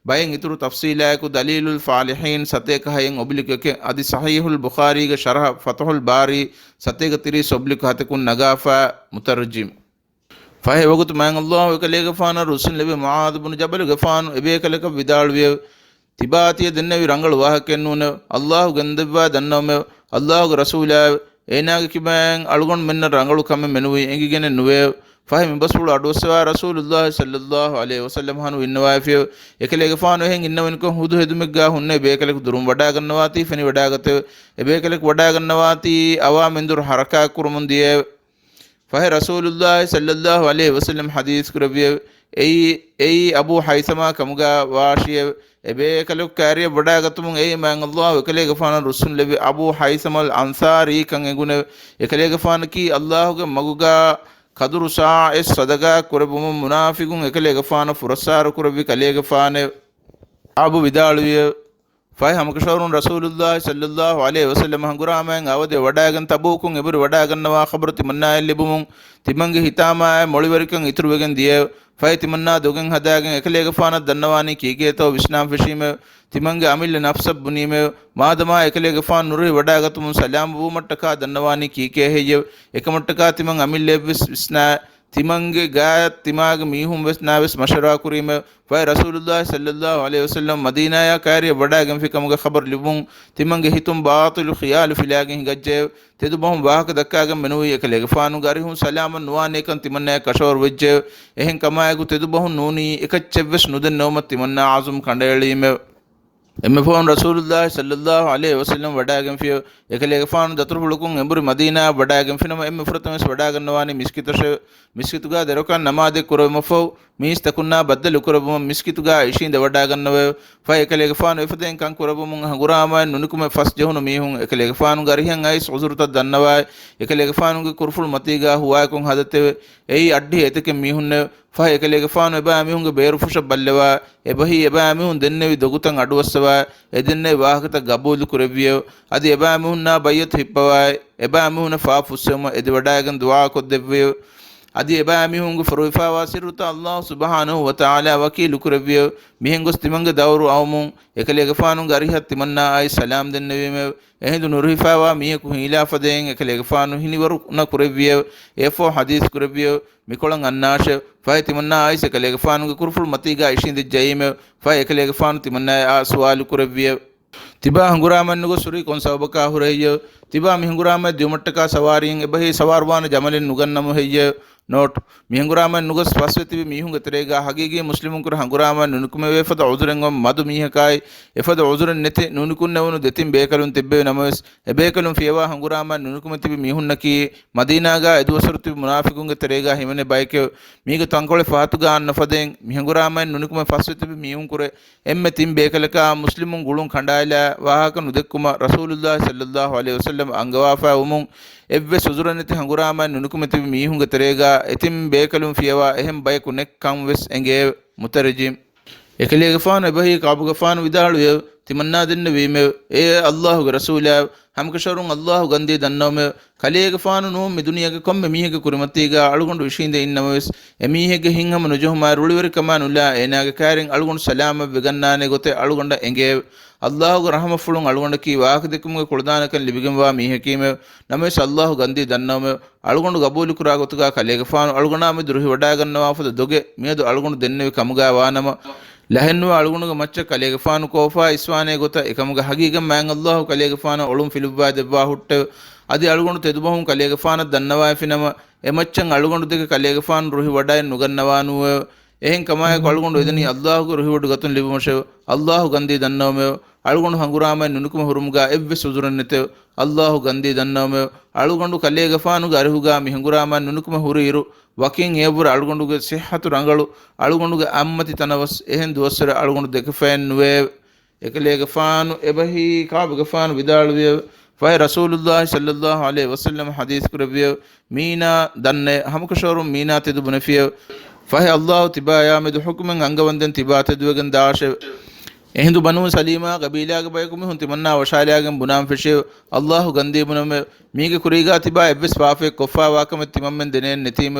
ಬಯಂ ಇತುರು ತಫ್ಸೀಲಾಯಕು ದಲೀಲುಲ್ ಫಾಲಿಹೀನ್ ಸತೇಕ ಹಯಂ ಒಬ್ಲಿಕಕ್ಕೆ ಅದಿ ಸಹೀಹುಲ್ ಬುಖಾರಿಗೆ ಶರಹ ಫತಹುಲ್ ಬಾರಿ ಸತೇಕ ತಿರಿ ಸೊಬ್ಲಿಕ ಹತಕುನ್ ನಗಾಫಾ ಮುತರ್ಜಿಮ್ ಫಹೆ ವಗುತು ಮ್ಯಾನ್ ಅಲ್ಲಾಹು ಎಕಲೆ ಗಫಾನ ರುಸುಲ್ ನಬಿ ಮುಆದ್ ಇಬ್ನ್ ಜಬಲ್ ಗಫಾನ್ ಎಬೇಕಲೆಕ ವಿದಾಳುವೆ ತಿಬಾತಿಯ ದನ್ನವಿ ರಂಗಳು ವಾಹಕೆನ್ನೂನ ಅಲ್ಲಾಹು ಗಂದವ್ವ ದನ್ನವಮೆ ಅಲ್ಲಾಹು ರಸೂಲ ಏನಾಗ ಕಿಬ್ಯಾಂ ಅಳುಗೊಂಡು ಮೆನ್ನ ರಂಗಳು ಕಮ್ಮೆ ಮೆನುವಿ ಎಂಗಿಗೆನೆ ನುವೆ ಫಹೆ ಮಿಬಸ್ಫುಳು ಅಡುವಸವಾ ರಸೂಲುಲ್ಲಾಹಿ ಸಲ್ಲಲ್ಲಾಹು ಅಲೈಹಿ ವಸಲ್ಲಂ ಹನು ಇನ್ನವಾಫಿಯ ಎಕಲೆಗೆ ಫಾನು ಹೆಂಗೆ ಇನ್ನವನಿಕ ಹುದು ಹೆದುಮಿಗ್ಗ ಹುನ್ನೆ ಬೇಕಲೆಗೆ ದುರುಂ ವಡಾಗನ್ನವಾತಿ ಫನಿ ವಡಾಗತೆ ಎಬೇಕಲೆಗೆ ವಡಾಗನ್ನವಾತಿ ಅವಾ ಮೆಂದುರು ಹರಕಾ ಕುರುಮುಂದಿಯೆ ಫಹೆ ರಸೂಲುಲ್ಲಾಹಿ ಸಲ್ಲಲ್ಲಾಹು ಅಲೈಹಿ ವಸಲ್ಲಂ ಹದೀಸ್ ಕುರವಿಯ ಎಯಿ ಅಬು ಹೈಸಮಾ ಕಮುಗ ವಾಶಿಯ ಎಬೇಕಲೆಗೆ ಕಾರ್ಯ ವಡಾಗತುಮುಂ ಎಯಿ ಮ್ಯಾನ್ ಅಲ್ಲಾಹು ಎಕಲೆಗೆ ಫಾನ ರುಸುಲ್ ಲಬಿ ಅಬು ಹೈಸಮಲ್ ಅನ್ಸಾರಿ ಕಂ ಎಗುನೆ ಎಕಲೆಗೆ ಫಾನಕಿ ಅಲ್ಲಾಹುಗೆ ಮಗುಗ ಕದುರು ಸಾ ಎಸ್ ಸದಗಾ ಕುರಬುಮ ಮುನಾಫಿಗುಂ ಎಕಲೆಗೆ ಫಾನ ಫುರಸಾರು ಕುರವಿ ಕಲೆಗೆ ಫಾನೆ ಅಬು ವಿದಾಳುವಿಯ ಫೈ ಹಮಕಶವರುನ್ ರಸೂಲುಲ್ಲಾಹಿ ಸಲ್ಲಲ್ಲಾಹು ಅಲೈಹಿ ವಸಲ್ಲಂ ಹಂಗುರಾಮನ್ ಅವದೆ ವಡಾಗನ್ ತಬೂಕುಂ ಎಬರು ವಡಾಗನ್ನವಾ ಖಬರು ತಿಮನ್ನಾಯಲ್ ಲಿಬುಮುಂ ತಿಮಂಗೆ ಹಿತಾಮಾಯ ಮೊಳಿವರಿಕಂ ಇತುರುವೆಗೆನ್ ದಿಯೆ ಫೈ ತಿಮನ್ನಾ ದೊಗೆನ್ ಹದಾಗೆನ್ ಎಕಲೆಗೆ ಫಾನ ದನ್ನವಾನಿ ಕೀಗೇತೋ ವಿಸ್ನಾಂ ಫಿಶೀಮೆ ತಿಮಂಗೆ ಅಮಿಲ್ ನಫ್ಸಬ್ ಬುನೀಮೆ ಮಾದಮಾ ಎಕಲೆಗೆ ಫಾನ್ ನುರಿ ವಡಾಗತುಮುಂ ಸಲಾಂ ಬೂ ಮಟ್ಟಕ ದನ್ನವಾನಿ ಕೀಕೆ ಹೆಯ್ಯ ಏಕಮಟ್ಟಕ ತಿಮಂಗ್ ಅಮಿಲ್ ಲೆವ್ವಿಸ್ ವಿಸ್ನಾ ತಿಮಂಗೆ ಗಾಯತ್ ತಿಮಾಗ ಮೀಹುಂ ವೆಸ್ ನಾವೆಸ್ ಮಶರಾ ಕುರಿಮೆ ಫೈ ರಸೂಲುಲ್ಲಾಹಿ ಸಲ್ಲಲ್ಲಾಹು ಅಲೈಹಿ ವಸಲ್ಲಂ ಮದೀನಾಯ ಕಾರ್ಯ ವಡಾಗೆಂ ಫಿಕಮುಗ ಖಬರ್ ಲಿಬುಂ ತಿಮಂಗೆ ಹಿತುಂ ಬಾತಿಲು ಖಿಯಾಲ್ ಫಿಲಾಗೆಂ ಗಜ್ಜೆ ತೆದು ಬಹುಂ ವಾಹಕ ದಕ್ಕಾಗೆಂ ಮೆನುವಿ ಎಕಲೆಗೆ ಫಾನು ಗರಿಹುಂ ಸಲಾಮನ್ ನುವಾನೇಕಂ ತಿಮನ್ನ ಕಶೋರ್ ವೆಜ್ಜೆ ಎಹೆಂ ಕಮಾಯಗು ತೆದು ಬಹುಂ ನೂನಿ ಎಕಚ್ಚೆವ್ವೆಸ್ ನುದನ್ ನೌಮತ್ ತಿಮನ್ನ ಆಜುಂ ಕಂಡೇಳೀಮೆ ಎಮ್ಮೆ ಫೋನ್ ರಸೂಲುಲ್ಲಾಹಿ ಸಲ್ಲಲ್ಲಾಹು ಅಲೈಹಿ ವಸಲ್ಲಂ ವಡಾಗೆಂ ಫಿಯ ಎಕಲೆಗೆ ಫಾನು ದತುರು ಹುಳುಕುಂ ಎಂಬುರಿ ಮದೀನಾ ವಡಾಗೆಂ ಫಿನಮ ಎಮ್ಮೆ ಫುರತಮೆಸ್ ವಡಾಗನ್ನವಾನಿ ಮಿಸ್ಕಿತುಗ ದೆರಕನ್ ನಮಾದೆ ಕುರಮಫೌ ಮೀಸ್ ತಕುನ್ನಾ ಬದ್ದಲು ಕುರಬುಮ ಮಿಸ್ಕಿತುಗ ಇಶಿಂದ ವಡಾಗನ್ನವೆ ಫೈ ಎಕಲೆಗೆ ಫಾನು ಎಫದೆನ್ ಕಂ ಕುರಬುಮುಂ ಹಗುರಾಮ ನುನುಕುಮೆ ಫಸ್ ಜಹುನು ಮೀಹುಂ ಎಕಲೆಗೆ ಫಾನು ಗರಿಹಂ ಐಸ್ ಉಜುರುತ ದನ್ನವಾಯ್ ಎಕಲೆಗೆ ಫಾನುಗೆ ಕುರ್ಫುಲ್ ಮತಿಗ ಹುವಾಯಕುಂ ಹದತೆ ಎಯಿ ಅಡ್ಡಿ ಎತಕೆ ಮೀಹುನ್ನೆ ಫೈ ಎಕಲೆಗೆ ಫಾನು ಎಬಾ ಮೀಹುಂಗೆ ಬೇರು ಫುಷ ಬಲ್ಲೆವಾ ಎಬಹಿ ಎಬಾ ಮೀಹುಂ ದೆನ್ನೆವಿ ದೊಗುತಂ ಅಡುವස්සವಾ ಎದೆನ್ನೆ ವಾಹಕತ ಗಬೂಲು ಕುರವಿಯೋ ಅದು ಎಬಾ ಮೀಹುನ್ನ ಬಯ್ಯತ್ ಹಿಪ್ಪವಾಯ್ ಎಬಾ ಮೀಹುನ ಫಾ ಫುಸ್ಸಮ ಎದೆ ವಡಾಗನ್ ದುವಾ ಕೊದ್ದೆವ್ವಿಯೋ ಅದು ಎಬಾ ಮಿಹುಂಗು ಫರುಫಾವಾ ಸಿರುತ ಅಲ್ಲಾಹ್ ಸುಬ್ಹಾನಹು ವ ತಆಲಾ ವಕೀಲು ಕುರವಿಯ ಮಿಹಂಗುಸ್ ತಿಮಂಗ ದೌರು ಅವಮುಂ ಎಕಲೆಗೆ ಫಾನುಂಗ ಅರಿಹತ್ ತಿಮನ್ನಾ ಆಯ್ ಸಲಾಮ್ ದೆನ್ನವಿಮೆ ಎಹಿಂದು ನುರುಹಿಫಾವಾ ಮಿಹಕು ಹಿಲಾಫದೆಂ ಎಕಲೆಗೆ ಫಾನು ಹಿನಿವರು ನ ಕುರವಿಯ ಎಫೋ ಹದೀಸ್ ಕುರವಿಯ ಮಿಕೊಳಂ ಅನ್ನಾಶ ಫೈ ತಿಮನ್ನಾ ಆಯ್ ಎಕಲೆಗೆ ಫಾನುಂಗ ಕುರ್ಫುಲ್ ಮತಿಗ ಇಶಿಂದಿ ಜೈಮೆ ಫೈ ಎಕಲೆಗೆ ಫಾನು ತಿಮನ್ನಾ ಆ ಸುವಾಲು ಕುರವಿಯ ತಿಬಾ ಹಂಗುರಾಮನ್ನುಗು ಸುರಿ ಕೊನ್ ಸಬಕ ಹುರಯ್ಯ ತಿಬಾ ಮಿಹಂಗುರಾಮ ದ್ಯುಮಟ್ಟಕ ಸವಾರಿಯಂ ಎಬಹಿ ಸವಾರ್ವಾನ ಜಮಲಿನ್ ನುಗನ್ನಮು ಹೆಯ್ಯ ನೋಟ್ ಮಿಹಂಗುರಾಮ ನುಗಸ್ ಫಸ್ವೆತಿವಿ ಮೀಹುಂಗ ತೆರೆಗ ಹಗೀಗಿ ಮುಸ್ಲಿಮುಂ ಕುರ ಹಂಗುರಾಮ ನುನುಕುಮೆ ವೇಫದ ಉಜುರೆಂಗಂ ಮದು ಮೀಹಕಾಯ್ ಎಫದ ಉಜುರನ್ ನೆತಿ ನುನುಕುನ್ನವನು ದೆತಿಂ ಬೇಕಲುನ್ ತಿಬ್ಬೆ ನಮಸ್ ಎಬೇಕಲುನ್ ಫಿಯವಾ ಹಂಗುರಾಮ ನುನುಕುಮೆ ತಿವಿ ಮೀಹುನ್ನಕಿ ಮದೀನಾಗ ಎದುವಸರುತಿವಿ ಮುನಾಫಿಕುಂಗ ತೆರೆಗ ಹಿಮನೆ ಬೈಕೆ ಮೀಗ ತಂಕೊಳೆ ಫಾತುಗ ಅನ್ನಫದೆಂ ಮಿಹಂಗುರಾಮ ನುನುಕುಮೆ ಫಸ್ವೆತಿವಿ ಮೀಹುಂ ಕುರೆ ಎಮ್ಮೆ ತಿಂ ಬೇಕಲಕ ಮುಸ್ಲಿಮುಂ ಗುಳುಂ ಖಂಡಾಯಲ ವಾಹಕ ನುದೆಕ್ಕುಮ ರಸೂಲುಲ್ಲಾಹಿ ಸಲ್ಲಲ್ಲಾಹು ಅಲೈಹಿ ವಸಲ್ಲಂ ಅಂಗವಾಫಾ ಉಮುಂ ಎವ್ವೆ ಸುಜುರನೆತಿ ಹಂಗುರಾಮ ನುನುಕುಮೆ ತಿವಿ ಮೀಹುಂಗ ತೆರೆಗ ಎತಿಂ ಬೇಕಲುಂ ಫಿಯವಾ ಎಹೆಂ ಬೈಕು ನೆಕ್ಕಂ ವೆಸ್ ಎಂಗೆ ಮುತರಜಿಮ್ ಎಕಲಿಗೆ ಫಾನು ಎಬಹಿ ಕಾಬುಗ ಫಾನು ವಿದಾಳುವೆ ತಿಮನ್ನಾ ದಿನ್ನ ವೀಮೆ ಏ ಅಲ್ಲಾಹುಗೆ ರಸೂಲ ಹಮ್ಕಶರುಂ ಅಲ್ಲಾಹು ಗಂದಿ ದನ್ನೋಮೆ ಕಲಿಯಗೆ ಫಾನು ನೋ ಮಿ ದುನಿಯಾಗೆ ಕೊಮ್ಮೆ ಮೀಹೆಗೆ ಕುರಿಮತ್ತೀಗ ಅಳುಗೊಂಡು ವಿಷಯಿಂದ ಇನ್ನಮವೆಸ್ ಎಮೀಹೆಗೆ ಹಿಂಗಮ ನುಜುಹುಮ ರುಳಿವರಿ ಕಮಾನುಲ್ಲ ಏನಾಗೆ ಕ್ಯಾರಿಂಗ್ ಅಳುಗೊಂಡು ಸಲಾಮ ವಿಗನ್ನಾನೆ ಗೊತ್ತೆ ಅಳುಗೊಂಡ ಎಂಗೆ ಅಲ್ಲಾಹುಗೆ ರಹಮ ಫುಳುಂ ಅಳುಗೊಂಡಕಿ ವಾಹಕದಿಕ್ಕುಮ್ಗೆ ಕುಳ್ದಾನಕನ್ ಲಿಬಿಗಂವಾ ಮೀಹಕೀಮೆ ನಮೇಸ್ ಅಲ್ಲಾಹು ಗಂದಿ ದನ್ನೋಮೆ ಅಳುಗೊಂಡು ಗಬೂಲು ಕುರಾಗೊತ್ತುಗ ಕಲಿಯಗೆ ಫಾನು ಅಳುಗೊಂಡಾಮೆ ದುರುಹಿ ವಡಾಗನ್ನವಾಫದ ದೊಗೆ ಮೇದು ಅಳುಗೊಂಡು ದೆನ್ನೆವಿ ಕಮುಗ ವಾನಮ ಲಹೆನ್ನು ಅಳುಗುಣುಗ ಮಚ್ಚ ಕಲೆಗೆ ಫಾನು ಕೋಫಾ ಇಸ್ವಾನೆ ಗೊತ್ತ ಏಕಮುಗ ಹಗೀಗ ಮ್ಯಾಂಗ್ ಅಲ್ಲಾಹು ಕಲೆಗೆ ಫಾನ ಒಳುಂ ಫಿಲುಬ್ಬಾ ದೆವ್ವಾ ಹುಟ್ಟೆ ಅದಿ ಅಳುಗುಣು ತೆದುಬಹುಂ ಕಲೆಗೆ ಫಾನ ದನ್ನವಾ ಫಿನಮ ಎಮಚ್ಚಂ ಅಳುಗುಣು ದಿಗ ಕಲೆಗೆ ಫಾನ್ ರುಹಿ ವಡಾಯ ನುಗನ್ನವಾನು එහෙන් කමාය අලුගොඬු එදනි අල්ලාහ්ගේ රුහිවඩු ගතුන් ලිබුමෂෙව අල්ලාහ් ගන්දී දන්නවමෙව අලුගොඬු හංගුරාමයි නුනුකුම හුරුමුගා එව්වෙ සුදුරන්නෙතෙව අල්ලාහ් ගන්දී දන්නවමෙව අලුගොඬු කල්ලේ ගෆානුගේ අරහුගා මිහංගුරාමයි නුනුකුම හුරීරු වකින් ඒවුර අලුගොඬුගේ සිහතු රංගලු අලුගොඬුගේ අම්මති තනවස් එහෙන් දුවස්සර අලුගොඬු දෙක ෆෑන් නුවේ එකලේ ගෆානු එබහි කාබ ගෆානු විදාළුවේ ෆයි රසූලුල්ලාහි සල්ලල්ලාහු අලයිහි වසල්ලම් හදීස් කුරවිය මීනා දන්නේ හමුකෂෝරුම් මීනා තෙදුබුනෆිය ಫಹೆ ಅಲ್ಲಾಹು ತಿಬಾ ಯಾಮೆದು ಹುಕುಮೆನ್ ಅಂಗವಂದೆನ್ ತಿಬಾ ತೆದುವೆಗನ್ ದಾಶೆ ಎಹಿಂದು ಬನು ಸಲೀಮಾ ಕಬೀಲಾಗ ಬಯಕುಮಿ ಹುಂತಿ ಮನ್ನಾ ವಶಾಲಿಯಾಗನ್ ಬುನಾಂ ಫಿಶೆ ಅಲ್ಲಾಹು ಗಂದಿ ಬುನಮೆ ಮೀಗೆ ಕುರಿಗಾ ತಿಬಾ ಎವ್ವೆಸ್ ಫಾಫೆ ಕೊಫಾ ವಾಕಮೆ ತಿಮಮ್ಮೆನ್ ದಿನೇನ್ ನೆತೀಮ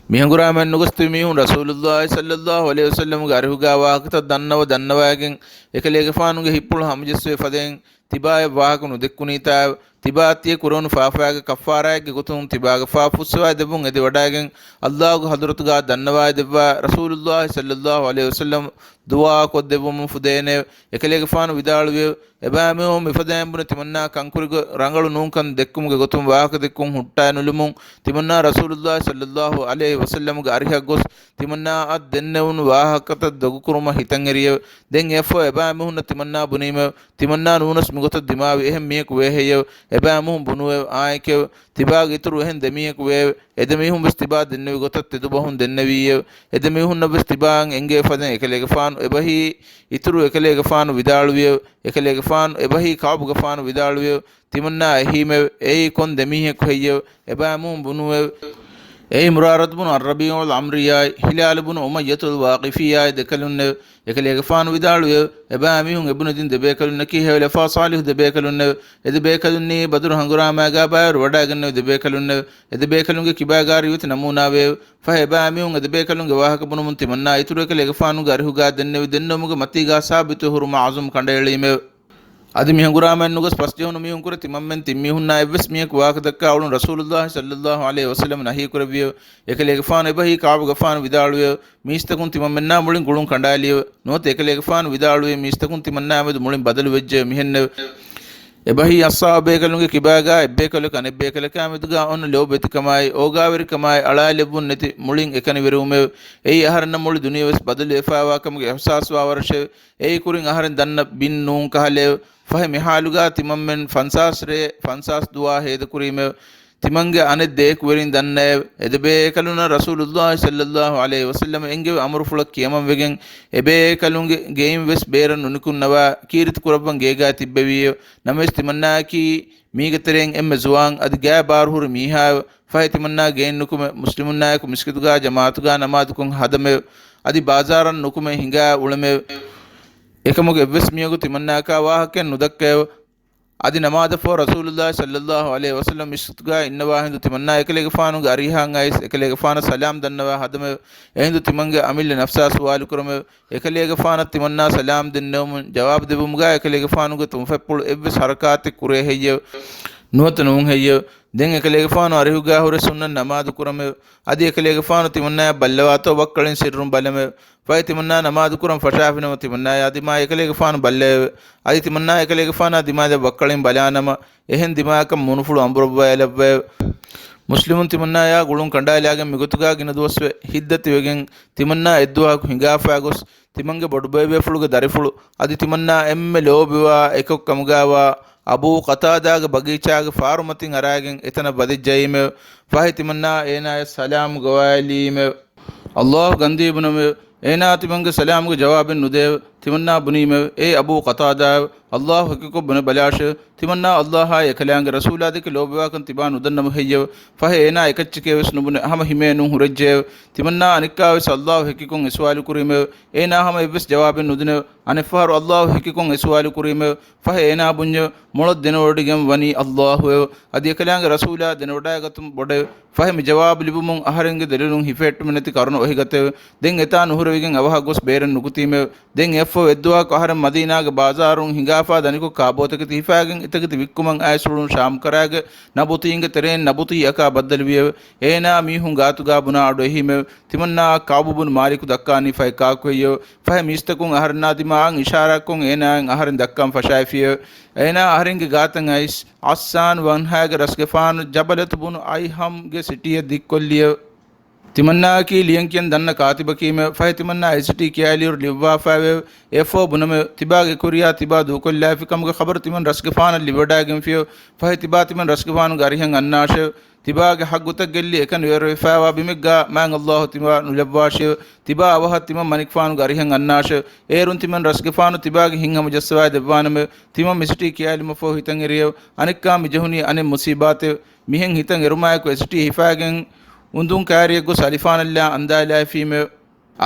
මිහඟුරාමෙන් නුගස්තු මිහුන් රසූලුල්ලාහි සල්ලල්ලාහු අලයිහි වසල්ලම් ගාරහුගා වාහකත දන්නවගෙන් එකලේගේ ෆානුගේ හිප්පුල් හම්ජස්වේ ෆදෙන් තිබාය වාහකුණු දෙක්කුනීතා තිබාතිය කුරොන් ෆාෆාගේ කෆාරාගේ ගොතුන් තිබාගේ ෆාෆුස්වා දෙබුන් එදි වඩාගෙන් අල්ලාහ්ගේ හදරතුගා දන්නවාය දෙවා රසූලුල්ලාහි සල්ලල්ලාහු අලයිහි වසල්ලම් දුවා කො දෙබුම් ෆුදේනේ එකලේගේ ෆානු විදාළුවේ එබෑමෝ මිෆදෑම් බුන තිමන්නා කංකුරිග රංගලු නූන්කන් දෙක්කුමුගේ ගොතුන් වාහක දෙක්කුන් හුට්ටා නුලුමුන් තිමන්නා රසූලුල්ලාහි සල්ලල්ලාහු අලයිහි වසල්ලම්ගේ අරිහක් ගොස් තිමන්නා අත් දෙන්නවුන් වාහකත දොගුකුරුම හිතන් එරිය දෙන් එෆෝ එබෑමෝ තිමන්නා බුනීම තිමන්නා නූනස් මුගත දිමාවි එහෙම් මියක වේහෙය එබෑමෝ බුනුවේ ආයකේ තිබාග ඉතුරු එහෙන් දෙමියක වේ එදෙමිහුන් බස් තිබා දෙන්නවි ගොතත් තෙදුබහුන් දෙන්නවිය එදෙමිහුන් නබස් තිබාන් එංගේ ෆදෙන් එකලේගේ ෆානු එබහි ඉතුරු එකලේගේ ෆානු විදාළුවිය එකලේගේ ෆානු එබහි කාබුගේ ෆානු විදාළුවිය තිමන්නා එහිම එයි කොන් දෙමිහෙක් වෙయ్య එබෑමෝ බුනුවේ ඒ මුරාරත් බුන අර්රබියුල් අම්රියයි හිලාල් බුන උමයතුල් වාකිෆියයි දෙකලුන්න එකලේගේ ෆානු විදාළුවේ එබෑමිහුන් එබුනදින් දෙබේකලුන්න කී හේවල ෆා සාලිහ් දෙබේකලුන්න එදෙබේකලුන්නේ බදුරු හංගුරාමෑගා බායර වඩාගන්න දෙබේකලුන්න එදෙබේකලුන්ගේ කිබාගාර යුත නමූනාවේ ෆා එබෑමිහුන් එදෙබේකලුන්ගේ වාහක බුනමුන් තිමන්නා ඉතුරු එකලේගේ ෆානුගේ අරහුගා දෙන්නේ දෙන්නමුගේ මතිගා සාබිතු හුරුම අසුම් කණ්ඩේලීමේ අදි මිහඟුරාමෙන් නුගස් පස්ජෙහුන මිහුන් කුර තිමම්මෙන් තිම්මිහුන්නා එවස් මියක වාක දක්කා අවුන් රසූලුල්ලාහි සල්ලල්ලාහු අලයිහි වසල්ලම් නහී කුරවිය එකලේගේ ෆාන එබහි කාබ ගෆාන විදාළුවේ මිස්තකුන් තිමම්මෙන්නා මුලින් ගුළුන් කණ්ඩාලිය නොත එකලේගේ ෆාන විදාළුවේ මිස්තකුන් තිමන්නා මෙද මුලින් බදලු වෙජ්ජ මිහෙන්න එබහි අස්සාබේකලුන්ගේ කිබාගා එබ්බේකල කනෙබ්බේකල කාමෙදුගා ඔන්න ලෝබෙතිකමයි ඕගාවරිකමයි අලා ලැබුන් නැති මුලින් එකනි වෙරුමේ එයි ආහරන මුලි දුනියවස් බදලු එෆාවාකමගේ අහසාස්වා වර්ෂේ එයි කුරින් ආහරෙන් දන්න බින් නූන් කහලේ ෆහමි හාලුගා තිමම්මෙන් ෆන්සාස්රේ ෆන්සාස් දුවා හේද කුරීමේ තිමංගේ අනෙත් දෙයක් වෙරින් දන්නේ එදබේ කලුන රසූලුල්ලාහි සල්ලල්ලාහු අලයිහි වසල්ලම එංගේ අමරු ෆුල කියමම් වෙගෙන් එබේ කලුන්ගේ ගේම් වෙස් බේරන් උනිකුන්නවා කීරිත කුරබන් ගේගා තිබ්බවිය නමස් තිමන්නා කී මීගතරෙන් එම්ම සුවාන් අදි ගෑ බාරහුර මීහා ෆහි තිමන්නා ගේන් නුකුම මුස්ලිමුන්නා ක මිස්කිතුගා ජමාතුගා නමාදුකුන් හදමෙ අදි බාසාරන් නුකුම හිඟා උලමෙ එකමුගේ එවස් මියගු තිමන්නාකා වාහකෙන් නුදක්කේව අදි නමාද ෆෝ රසූලුල්ලාහි සල්ලල්ලාහු අලයිහි වසල්ලම් මිස්තුගා ඉන්නවා හින්දු තිමන්නා එකලේගේ ෆානුගේ අරිහාන් අයිස් එකලේගේ ෆාන සලාම් දන්නවා හදම එහින්දු තිමන්ගේ අමිල්ල නෆ්සා සුවාලු කරම එකලේගේ ෆාන තිමන්නා සලාම් දෙන්නවම ජවාබ් දෙබුමුගා එකලේගේ ෆානුගේ තුම්ෆෙප්පුල් එවස් හරකාති කුරේ හෙය නුවතනුන් හෙය දෙන් එකලේගේ ෆානු අරිහුගා හොර සුන්නන් නමාදු කරම අදි එකලේගේ ෆානු තිමන්නා බල්ලවාතෝ වක්කලින් සිරුම් බලම ෆයි තිමන්නා නමාදු කරම් ෆෂාෆිනව තිමන්නා යදිමා එකලේගේ ෆානු බල්ලේ අදි තිමන්නා එකලේගේ ෆානා දිමාද වක්කලින් බලානම එහෙන් දිමාක මුනුෆුළු අම්බරබ්බයලබ්බේ මුස්ලිමුන් තිමන්නා යා ගුළුන් කණ්ඩායලාගෙන් මිගතුගා ගින දුවස්වේ හිද්දති වෙගෙන් තිමන්නා එද්දුවා හිඟාෆා ගොස් තිමන්ගේ බොඩුබේවේ ෆුළුගේ දරිෆුළු අදි තිමන්නා එම්මෙ ලෝබිවා එකක් කමුගාවා අබූ කතාදාගේ බගීචාගේ ෆාරුමතින් අරාගෙන් එතන බදිජ්ජයිම ෆහි තිමන්නා ඒනාය සලාම් ගවාලීම අල්ලාහ් ගන්දීබනම ඒනා තිමන්ගේ සලාම්ගේ ජවාබෙන් නුදේව තිමන්නා බුනීම ඒ අබූ කතාදා අල්ලාහ් හකිකො බන බලාෂ තිමන්නා අල්ලාහ් යකලංගේ රසූලාදික ලෝබවාකන් තිබාන උදන්නම හෙයව ෆහ ඒනා එකච්චකේ වෙස් නුබුන හම හිමේනු හුරජ්ජේ තිමන්නා අනිකාවස් අල්ලාහ් හකිකොන් ඉස්වාලු කුරීම ඒනා හම එවස් ජවාබෙන් නුදින අනිෆාරු අල්ලාහ් හකිකොන් ඉස්වාලු කුරීම ෆහ ඒනා බුඤ්ඤ මොළොත් දෙනෝඩිගම් වනි අල්ලාහ් අදි යකලංගේ රසූලා දෙනෝඩායගතුම් බොඩ ෆහ මි ජවාබ් ලිබුමුන් අහරෙන්ගේ දෙලුන් හිෆෙට්ටු මෙනති කරුණ ඔහි ගතේ දෙන් එතා නුහුරවිගෙන් අවහ ගොස් බේරන් නුකුතීම දෙන් efo edwa ko har madina ge bazarun hingafa daniko kabotake tifagen itagati vikkuman aisulun sham karage nabutinge teren nabuti aka baddalwiye ena mihun gatuga buna ado ehime timanna kabubun maliku dakkani fay kakoyo fay mistakun aharna dimaan ishara kun ena aharin dakkam fashaifiye ena aharinge gatan ais assan wanhage rasgefan jabalat bun aiham ge sitiye dikkolliye timanna ki liyankiyan danna katiba kime fay timanna ICT kiyalir liwa fawe efo buname tibage kuriya tiba dukolla fikam ge khabar timan rasgefan livada gem fiyo fay tiba timan rasgefan garihan annashe tibage hagguta gelli ekan wero fawa bimegga man Allah tiba nulabwashe tiba awah timan manikfan garihan annashe erun timan rasgefan tibage hinham jaswa devwaname timan ICT kiyalima fo hitan eriyo anikka mijhuni ane musibate mihen hitan erumay ko ICT hifagen undun kaariyego salifanalla andala fime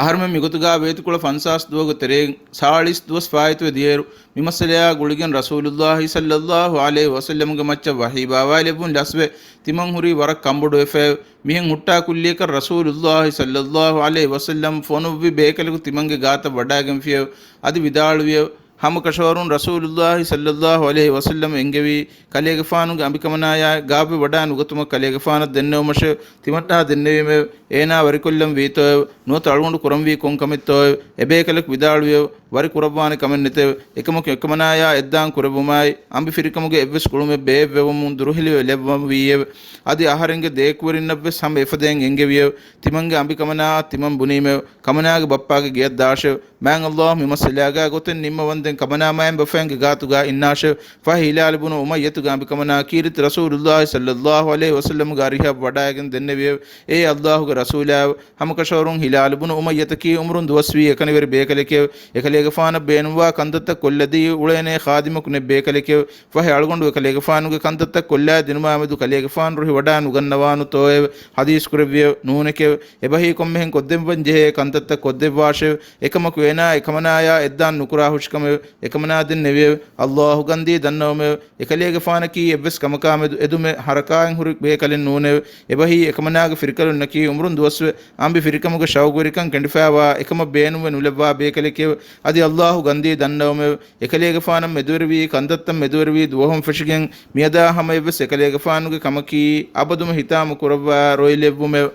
aharme migutuga vetukula fansas duwago tere salis duwas faaytu dieru mimasaliya guligen rasulullah sallallahu alaihi wasallam ge macca wahi bawalebun laswe timan huri warak kambodo efe mihen hutta kulliyeka rasulullah sallallahu alaihi wasallam fonu bi bekelu timange gata wadagen fiye adi vidaluwe ham kashwarun rasulullah sallallahu alaihi wasallam engevi kalege faanu ambikamanaaya gaabe wada nugutuma kalege faana dennewmashe timatta dennewime ena warikollam veeto no talgundu kuramvi konkamitto ebe kalek vidaluwe wari kurabwane kamennete ekamok ekamanaaya eddan kurabumai ambi firikamuge evves kulume beevevum duruhili levvam wiye adi aharenge deekurinnabbe sam efadeng engeviye timange ambikamana timam bunime kamanaage bappaage giyad daashe man Allah mimasalaga goten nimma wanden kamana maem bafenge gatuga innashe fa hilal bunu umayyatu gambi kamana kirit rasulullah sallallahu alaihi wasallam gariha wadagen denneviye e Allah ge rasula ham kashorun hilal bunu umayyata ki umrun duwaswi ekane ver bekaleke ekalege faana beenwa kandatta kolladi ulene khadimuk ne bekaleke fa algondu ekalege faanuge kandatta kolla dinuma amedu kalege faanu ri wada nugannawanu toye hadis kurevye nuuneke ebahi kommehen koddem wanje kandatta koddewashe ekamak ena ekamanaaya eddan nukura hushkame ekamana din neve Allah gandi dannome ekalege faanaki evs kamakame edume harakaen hurik bekalen nune ebahi ekamanaage firkalun naki umrun duwaswe ambi firikamuge shawgurikan kendifawa ekama beenume nulebwa bekaleke adi Allah gandi dannome ekalege faanam medurvi kandattam medurvi duwhum fishigen miyada hama evs ekalege faanuge kamaki abadum hitam kurwa roilevume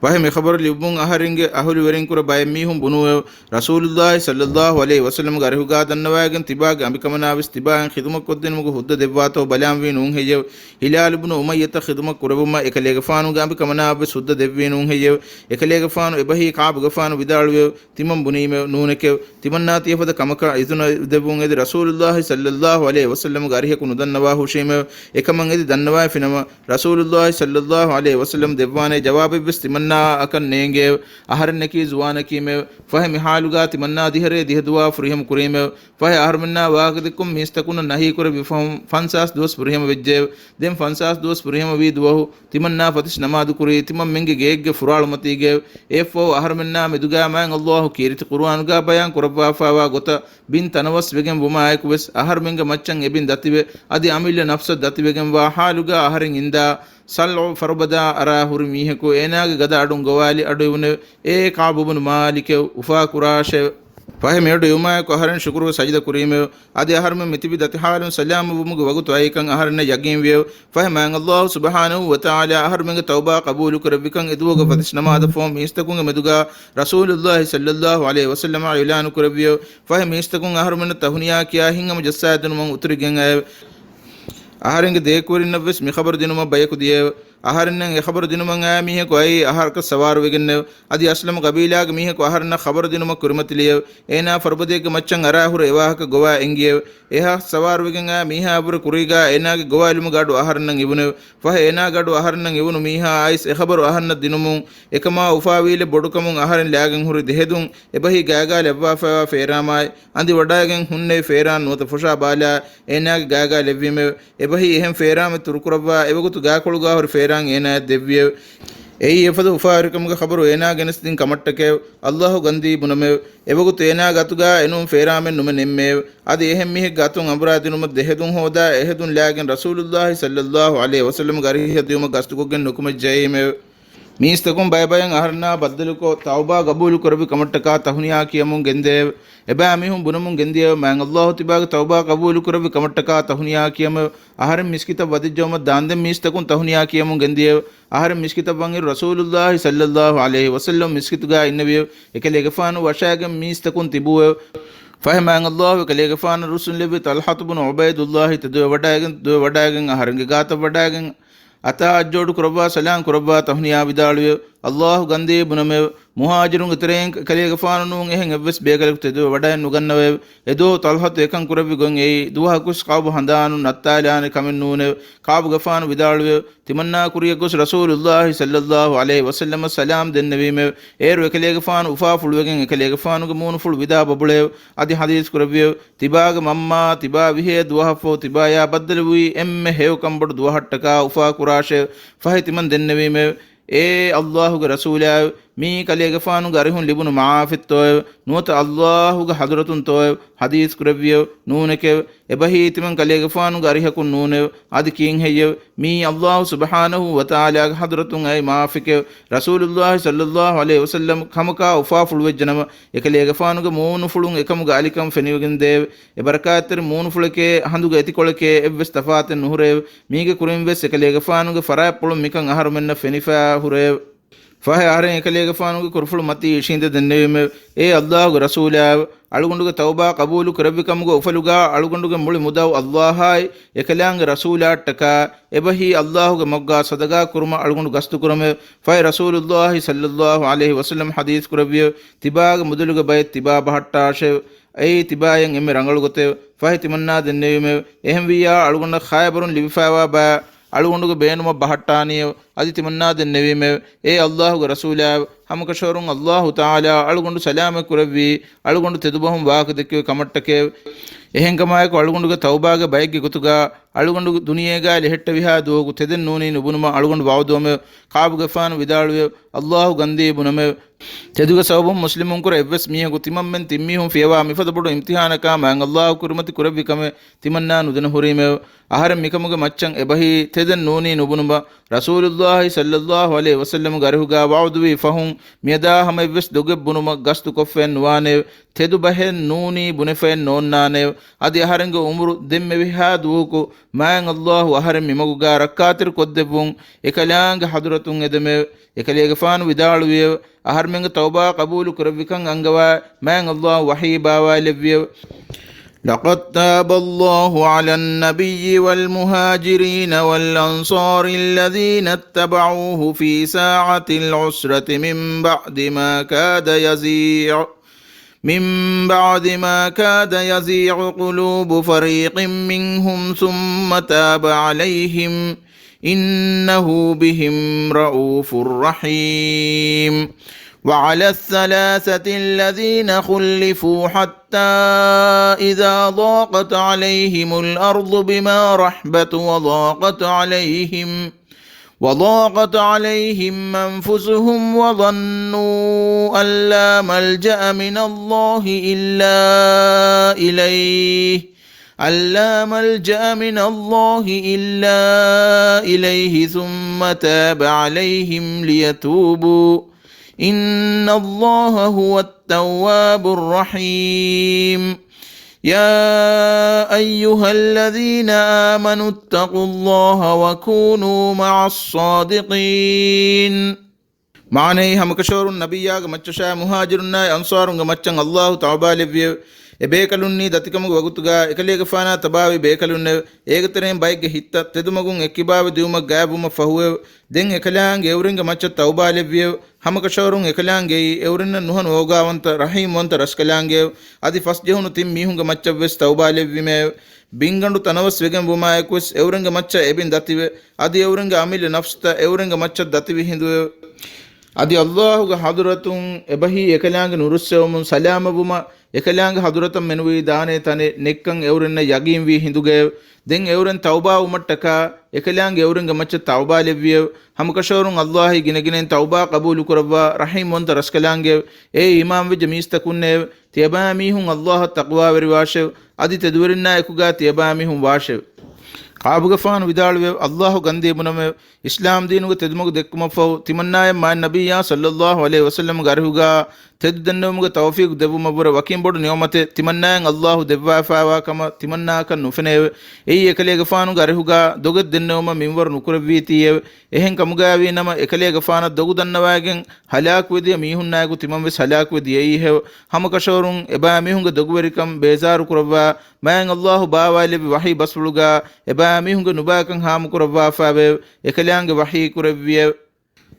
wahe me khabar libun aharinge ahuli werin kura bay mihum bunu rasulullah sallallahu alaihi wasallam garihuga dannawagen tibage ambikamana vis tibagen khidmat kodden mugo hudda devwato balam wi nun heje hilal ibn umayyah khidmat kurabuma ekalege faanu gambi kamana vis hudda devwi nun heje ekalege faanu ebahi kaab gafaanu vidalwe timam bunime nuneke timanna tiyafada kamaka izuna devun edi rasulullah sallallahu alaihi wasallam garihe kunu dannawa hushime ekaman edi dannawa finama rasulullah sallallahu alaihi wasallam devwane jawab vis timanna akan nenge aharne ki zuwana ki me fahmi haluga timanna dihre dihduwa furiham kurime fah aharmanna waqdikum mistakun nahi kur bifam fansas dos furiham vejje dem fansas dos furiham wi duwa timanna fatis namaz kuri timam menge gegge fural matige efo aharmanna meduga man Allah kirit qur'an ga bayan kurwa fawa gota bin tanawas wegen buma ay kubes ahar menge maccan ebin dative adi amille nafsa dative gen wa haluga aharin inda sal'u farbada ara hurmihe ko enaga gada adun gowali adune e kaabun malike ufa kurashe fahe medo yuma ko haran shukru sajda kurime adi harme mitibi dati halun salam bumuge wagutu aykan aharne yagin we fahe man Allah subhanahu wa ta'ala harme tawba qabul kurbikan eduga fatis namada fom istakun meduga rasulullah sallallahu alaihi wasallam ilan kurbiyo fahe istakun aharme tahuniya kiya hingam jassadun man utrigen aharenge deekurin nabes mi khabar dinuma bayeku diye aharnen e khabar dinuma ngami ko ay ahar ka sawar wegenne adi aslam qabila ga mi ko aharna khabar dinuma kurmatliye ena farbade ga maccan arahur ewa ka gowa engiye eha sawar wegenga mi ha bur kuriga ena ga gowa ilmu gadu aharnen ibune fa ena gadu aharnen ibunu mi ha ais e khabar aharna dinumu ekama ufawile bodukamun aharn lagen huri dehedun ebahi gaga lebwa fa feramai andi wadagen hunne feran nota fusha bala ena ga gaga levime ebahi ehem feram turkurwa ebagutu gakuluga hor feran ena devye ei efadu ufaarikamga khabaru ena genestin kamattake Allah gandi buname ebagutu ena gatuga enum feramen nume nemme adi ehem mihe gatun amradinum dehedun hoda ehedun lagen rasulullah sallallahu alaihi wasallam gari hedum gastugogen nukume jayme ಮೀಸ್ತಕುಂ ಬಯಬಯಂ ಅಹರ್ನಾ ಬದ್ದಲುಕೋ ತೌಬಾ ಗಬೂಲು ಕೊರಬಿ ಕಮಟ್ಟಕ ತಹುನಿಯಾ ಕಿಯಮುಂ ಗೆಂದೇವ್ ಎಬಾ ಮಿಹುಂ ಬುನಮುಂ ಗೆಂದಿಯವ್ ಮ್ಯಾಂ ಅಲ್ಲಾಹು ತಿಬಾಗ ತೌಬಾ ಗಬೂಲು ಕೊರಬಿ ಕಮಟ್ಟಕ ತಹುನಿಯಾ ಕಿಯಮ ಅಹರಂ ಮಿಸ್ಕಿತ ವದಿಜ್ಜೋಮ ದಾಂದೆಂ ಮೀಸ್ತಕುಂ ತಹುನಿಯಾ ಕಿಯಮುಂ ಗೆಂದಿಯವ್ ಅಹರಂ ಮಿಸ್ಕಿತ ಬಂಗಿರ್ ರಸೂಲುಲ್ಲಾಹಿ ಸಲ್ಲಲ್ಲಾಹು ಅಲೈಹಿ ವಸಲ್ಲಂ ಮಿಸ್ಕಿತುಗಾ ಇನ್ನವಿಯವ್ ಎಕಲೆ ಗಫಾನು ವಶಾಗಂ ಮೀಸ್ತಕುಂ ತಿಬುವ ಫಹಮಾಂ ಅಲ್ಲಾಹು ಎಕಲೆ ಗಫಾನು ರುಸುಲ್ ಲಿಬಿ ತಲ್ಹತ್ ಇಬ್ನ್ ಉಬೈದುಲ್ಲಾಹಿ ತದು ವಡಾಗಂ ಅಹರಂಗೆ ಗಾತ ವಡಾಗಂ ಅತಾ ಅಜ್ಜೋಡು ಕುರಬ್ಬಾ ಸಲಾಂ ಕುರಬ್ಬಾ ತಹುನಿಯಾ ವಿದಾಳುವೆ ಅಲ್ಲಾಹು ಗಂದೇ ಬುನಮೆ ಮುಹಾಜಿರುಂ ಇತರೆಂ ಕಲಿಯ ಗಫಾನುಂ ಎಹೆಂ ಎವ್ವೆಸ್ ಬೇಗಲಕ್ ತೆದು ವಡಾಯನ್ ನುಗನ್ನವೆ ಎದೋ ತಲ್ಹತ್ ಏಕಂ ಕುರಬ್ಬಿ ಗೊಂ ಏ ದುಹ ಕುಸ್ ಕಾಬು ಹಂದಾನು ನತ್ತಾಲಾನೆ ಕಮೆನ್ ನೂನೆ ಕಾಬು ಗಫಾನು ವಿದಾಳುವೆ ತಿಮನ್ನಾ ಕುರಿಯ ಕುಸ್ ರಸೂಲುಲ್ಲಾಹಿ ಸಲ್ಲಲ್ಲಾಹು ಅಲೈಹಿ ವಸಲ್ಲಮ ಸಲಾಂ ದೆನ್ನವೀಮೆ ಏರು ಕಲಿಯ ಗಫಾನು ಉಫಾ ಫುಳುವೆಗೆಂ ಕಲಿಯ ಗಫಾನುಗೆ ಮೂನು ಫುಳು ವಿದಾ ಬಬುಳೆ ಅದಿ ಹದೀಸ್ ಕುರಬ್ಬಿಯೆ ತಿಬಾಗ ಮಮ್ಮಾ ತಿಬಾ ವಿಹೆ ದುಹಫೋ ತಿಬಾಯಾ ಬದ್ದಲುವಿ ಎಮ್ಮೆ ಹೇವ್ ಕಂಬಡು ದುಹಟ್ಟಕ ಉಫಾ ಕುರಾಶೆ ಫಹಿ ತಿಮನ್ ದೆನ್ನವೀಮೆ ಏ ಅಲ್ಲಾಹುಗೆ ರಸೂಲಾವ್ ಮೀ ಕಲಿಯಗೆ ಫಾನುಗೆ ಅರಿಹುನ್ ಲಿಬುನು ಮಾಫಿತ್ತೋಯ್ ನೂತ ಅಲ್ಲಾಹುಗೆ ಹದುರತುನ್ ತೋಯ್ ಹದೀಸ್ ಕುರವ್ಯವ್ ನೂನಕೆವ್ ಎಬಹಿ ತಿಮನ್ ಕಲಿಯಗೆ ಫಾನುಗೆ ಅರಿಹಕುನ್ ನೂನೆವ್ ಅದು ಕೀಂ ಹೆಯ್ಯವ್ ಮೀ ಅಲ್ಲಾಹು ಸುಬ್ಹಾನಹು ವತಾಲಾಗ ಹದುರತುನ್ ಐ ಮಾಫಿಕೆವ್ ರಸೂಲುಲ್ಲಾಹಿ ಸಲ್ಲಲ್ಲಾಹು ಅಲೈಹಿ ವಸಲ್ಲಂ ಖಮಕಾ ಉಫಾ ಫುಳುವೆಜ್ಜನಮ ಎಕಲಿಯಗೆ ಫಾನುಗೆ ಮೂನು ಫುಳುಂ ಎಕಮುಗೆ ಅಲಿಕಂ ಫೆನಿವಗಿಂದೇವ್ ಎಬರಕಾತ್ತರಿ ಮೂನು ಫುಳಕೆ ಹಂದುಗೆ ಎತಿಕೊಳಕೆ ಎವ್ವೆಸ್ ತಫಾತೆನ್ ನುಹುರೇವ್ ಮೀಗೆ ಕುರಿಂವೆಸ್ ಎಕಲಿಯಗೆ ಫಾನುಗೆ ಫರಾಯ್ ಪುಳುಂ ಮಿಕಂ ಅಹರುಮೆನ್ನ ಫೆನಿಫಾ ಹುರೇವ್ ಫಹೆ ಆಹರೆಂ ಎಕಲಿಯಗೆ ಫಾನುಗೆ ಕುರ್ಫುಳು ಮತಿ ಇಶಿಂದ ದೆನ್ನೆವಿಮೆ ಏ ಅಲ್ಲಾಹುಗೆ ರಸೂಲಾವ್ ಅಳುಗೊಂಡುಗೆ ತೌಬಾ ಕಬೂಲು ಕುರಬ್ಬಿಕಮ್ಗೆ ಉಫಲುಗ ಅಳುಗೊಂಡುಗೆ ಮುಳಿ ಮುದಾವ್ ಅಲ್ಲಾಹಾಯ್ ಎಕಲ್ಯಾಂಗ ರಸೂಲಾಟ್ಟಕ ಎಬಹಿ ಅಲ್ಲಾಹುಗೆ ಮೊಗ್ಗ ಸದಗಾ ಕುರುಮ ಅಳುಗೊಂಡು ಗಸ್ತು ಕುರಮೆ ಫೈ ರಸೂಲುಲ್ಲಾಹಿ ಸಲ್ಲಲ್ಲಾಹು ಅಲೈಹಿ ವಸಲ್ಲಂ ಹದೀಸ್ ಕುರಬ್ಬಿಯೆ ತಿಬಾಗ ಮುದಲುಗೆ ಬಯ ತಿಬಾ ಬಹಟ್ಟಾಶೆ ಐ ತಿಬಾಯಂ ಎಮ್ಮೆ ರಂಗಳುಗೊತೆ ಫಹಿ ತಿಮನ್ನಾ ದೆನ್ನೆವಿಮೆ ಎಹಂ ವಿಯಾ ಅಳುಗೊಂಡ ಖಾಯಬರುನ್ ಲಿಬಿಫಾವಾ ಬಾ ಅಳುಗೊಂಡುಗೆ ಬೇನುಮ ಬಹಟ್ಟಾನಿಯವ್ ಅದಿ ತಿಮನ್ನಾ ದೆನ್ನೆವಿಮೆ ಏ ಅಲ್ಲಾಹುಗೆ ರಸೂಲಾವ್ ಹಮಕಶೋರುಂ ಅಲ್ಲಾಹು ತಾಲಾ ಅಳುಗೊಂಡು ಸಲಾಮ ಕುರವ್ವಿ ಅಳುಗೊಂಡು ತೆದುಬಹುಂ ವಾಕದಕ್ಕೆ ಕಮಟ್ಟಕ್ಕೆ ಎಹೆಂಕಮಾಯಕು ಅಳುಗೊಂಡುಗೆ ತೌಬಾಗೆ ಬೈಗ್ಗೆ ಗೊತುಗ ಅಳುಗೊಂಡು ದುನಿಯೇಗ ಲೆಹೆಟ್ಟ ವಿಹಾ ದೋಗು ತೆದೆನ್ ನೂನಿ ನುಬುನುಮ ಅಳುಗೊಂಡು ಬಾವುದೋಮೆ ಕಾಬು ಗಫಾನು ವಿದಾಳುವೆ ಅಲ್ಲಾಹು ಗಂದಿ ಬುನಮೆ ತೆದುಗ ಸೌಬಂ ಮುಸ್ಲಿಮುಂ ಕುರ ಎವ್ವೆಸ್ ಮೀಹಗು ತಿಮಮ್ಮೆನ್ ತಿಮ್ಮಿಹುಂ ಫಿಯವಾ ಮಿಫದಬುಡು ಇಮ್ತಿಹಾನಕ ಮ್ಯಾಂಗ್ ಅಲ್ಲಾಹು ಕುರುಮತಿ ಕುರವ್ವಿಕಮೆ ತಿಮನ್ನಾ ನುದೆನ ಹುರಿಮೆ ಅಹರಂ ಮಿಕಮುಗೆ ಮಚ್ಚಂ ಎಬಹಿ ತೆದೆನ್ ನೂನಿ ನುಬುನುಮ ರಸೂಲುಲ್ಲಾಹಿ ಸಲ್ಲಲ್ಲಾಹು ಅಲೈಹಿ ವಸಲ್ಲಮುಗೆ ಅರಿಹುಗ ಬಾವುದುವಿ ಫಹುಂ ಮಿಯದಾ ಹಮ ಎವ್ವೆಸ್ ದೊಗೆ ಬುನುಮ ಗಸ್ತು ಕೊಫೆನ್ ನುವಾನೆ ತೆದು ಬಹೆನ್ ನೂನಿ ಬುನೆಫೆನ್ ನೋನ್ನಾನೆ ಅದಿ ಅಹರಂಗೆ ಉಮರು ದೆಮ್ಮೆ ವಿಹಾ ದೂಕು ಮ್ಯಾಂಗ್ ಅಲ್ಲಾಹು ಅಹರಂ ಮಿಮಗುಗ ರಕ್ಕಾತಿರ್ ಕೊದ್ದೆವ್ವುಂ ಎಕಲ್ಯಾಂಗ ಹದುರತುಂ ಎದೆಮೆ ಎಕಲಿಯಗೆ ಫಾನು ವಿದಾಳುವಿಯವ್ ಅಹರ್ಮೆಂಗ ತೌಬಾ ಕಬೂಲು ಕುರವ್ವಿಕಂ ಅಂಗವ ಮ್ಯಾಂಗ್ ಅಲ್ಲಾಹು ವಹೀ ಬಾವಾ ಲೆವ್ವಿಯವ್ لقد تاب الله على النبي والمهاجرين والأنصار الذين اتبعوه في ساعة العسرة من بعد ما كاد يزيغ قلوب فريق منهم ثم تاب عليهم إنه بهم رؤوف رحيم وعلى الثلاثة الذين خلفوا حتى إذا ضاقت عليهم الأرض بما رحبت وضاقت عليهم أنفسهم وظنوا أن لا ملجأ من الله إلا إليه ثم تاب عليهم ليتوبوا إن الله هو التواب الرحيم يا أيها الذين آمنوا اتقوا الله وكونوا مع الصادقين معنى هم كشور النبي مچشا مهاجرنا أنصار مچن الله تعالى لبيه ಬೇಕಲುನ್ನಿ ದತಿಕಮಗು ವಗುತುಗ ಎಕಲೇಗ ಫಾನಾ ತಬಾವಿ ಬೇಕಲುನ್ನೆ ಏಗತರೆಂ ಬೈಗೆ ಹಿತ್ತ ತೆದುಮಗುಂ ಎಕ್ಕಿಬಾವಿ ದಿವುಮ ಗಾಬುಮ ಫಹುವೆ ದೆಂ ಎಕಲಾಂಗ್ ಎವರಿಂಗ ಮಚ್ಚ ತೌಬಾ ಲೆವ್ವಿಯವ್ ಹಮಕಶವರುಂ ಎಕಲಾಂಗೆ ಎವರಿನ್ನ ನುಹನ್ ಹೋಗಾವಂತ ರಹೀಮ್ ವಂತ ರಸ್ಕಲಾಂಗೆ ಅದಿ ಫಸ್ ಜೆಹುನು ತಿಂ ಮೀಹುಂಗ ಮಚ್ಚವೆಸ್ ತೌಬಾ ಲೆವ್ವಿಮೆ ಬಿಂಗಂಡು ತನವಸ್ ವೆಗೆಂ ಬುಮಾಯಕುಸ್ ಎವರಿಂಗ ಮಚ್ಚ ಎಬಿನ್ ದತಿವೆ ಅದಿ ಎವರಿಂಗ ಅಮಿಲ್ ನಫ್ಸ್ತ ಎವರಿಂಗ ಮಚ್ಚ ದತಿವಿ ಹಿಂದುವೆ ಅದಿ ಅಲ್ಲಾಹುಗ ಹದುರತುಂ ಎಬಹಿ ಎಕಲಾಂಗ ನುರುಸ್ಸವಮುಂ ಸಲಾಮಬುಮ ಎಕಲಾಂಗ ಹದುರತಂ ಮೆನುವಿ ದಾನೆ ತನೆ ನೆಕ್ಕಂ ಎವರನ್ನ ಯಗೀಂ ವಿ ಹಿಂದುಗೆ ದೆಂ ಎವರನ್ ತೌಬಾ ಉಮಟ್ಟಕ ಎಕಲಾಂಗ ಎವರಿಂಗ ಮಚ್ಚ ತೌಬಾ ಲೆವ್ವಿಯವ್ ಹಮಕಶವರುಂ ಅಲ್ಲಾಹಿ ಗಿನಗಿನೆನ್ ತೌಬಾ ಕಬೂಲು ಕುರವ್ವ ರಹೀಮ್ ವಂತ ರಸ್ಕಲಾಂಗೆ ಏ ಇಮಾಮ್ ವಿಜ ಮೀಸ್ತಕುನ್ನೆ ತಿಯಬಾ ಮೀಹುಂ ಅಲ್ಲಾಹ ತಕ್ವಾ ವೆರಿ ವಾಶೆವ್ ಅದಿ ತೆದುವರಿನ್ನ ಎಕುಗಾ ತಿಯಬಾ ಮೀಹುಂ ವಾಶೆವ್ ಕಾಬುಗಫಾನ್ ವಿದಾಳುವೆ ಅಲ್ಲಾಹು ಗಂದಿ ಮುನಮೆ ಇಸ್ಲಾಂ ದೀನುಗ ತೆದುಮುಗ ದೆಕ್ಕುಮಫವು ತಿಮನ್ನಾಯ ಮಾ ನಬಿಯ ಸಲ್ಲಲ್ಲಾಹು ಅಲೈಹಿ ವಸಲ್ಲಂ ಗರಿಹುಗ ತೆದು ದನ್ನಮುಗ ತೌಫೀಕ್ ದೆವುಮಬುರ ವಕೀಂಬೊಡು ನಿಯಮತೆ ತಿಮನ್ನಾಯಂ ಅಲ್ಲಾಹು ದೆವ್ವಾಫಾವಾ ಕಮ ತಿಮನ್ನಾಕ ನುಫೆನೆವೆ ಎಯಿ ಎಕಲೆ ಗಫಾನು ಗರಿಹುಗ ದೊಗ ದೆನ್ನವಮ ಮಿಂವರ್ ನುಕುರವೀತಿಯೆ ಎಹೆಂ ಕಮುಗಾವಿ ನಮ ಎಕಲೆ ಗಫಾನ ದೊಗು ದನ್ನವಾಗೆಂ ಹಲಾಕ್ ವೆದಿಯ ಮೀಹುನ್ನಾಯಗು ತಿಮಂವೆಸ್ ಹಲಾಕ್ ವೆದಿ ಎಯಿ ಹೆವ್ ಹಮಕಶೋರುಂ ಎಬಾ ಮೀಹುಂಗ ದೊಗುವರಿಕಂ ಬೇಜಾರು ಕುರವ್ವಾ ಮಯಂ ಅಲ್ಲಾಹು ಬಾವಾಲಿಬಿ ವಹಿ ಬಸ್ವುಳುಗ ಎಬಾ ಮೀಹುಂಗ ನುಬಾಕಂ ಹಾಮು ಕುರವ್ವಾಫಾವೆ ಎಕಲ್ಯಾಂಗ ವಹಿ ಕುರವ್ವಿಯೆ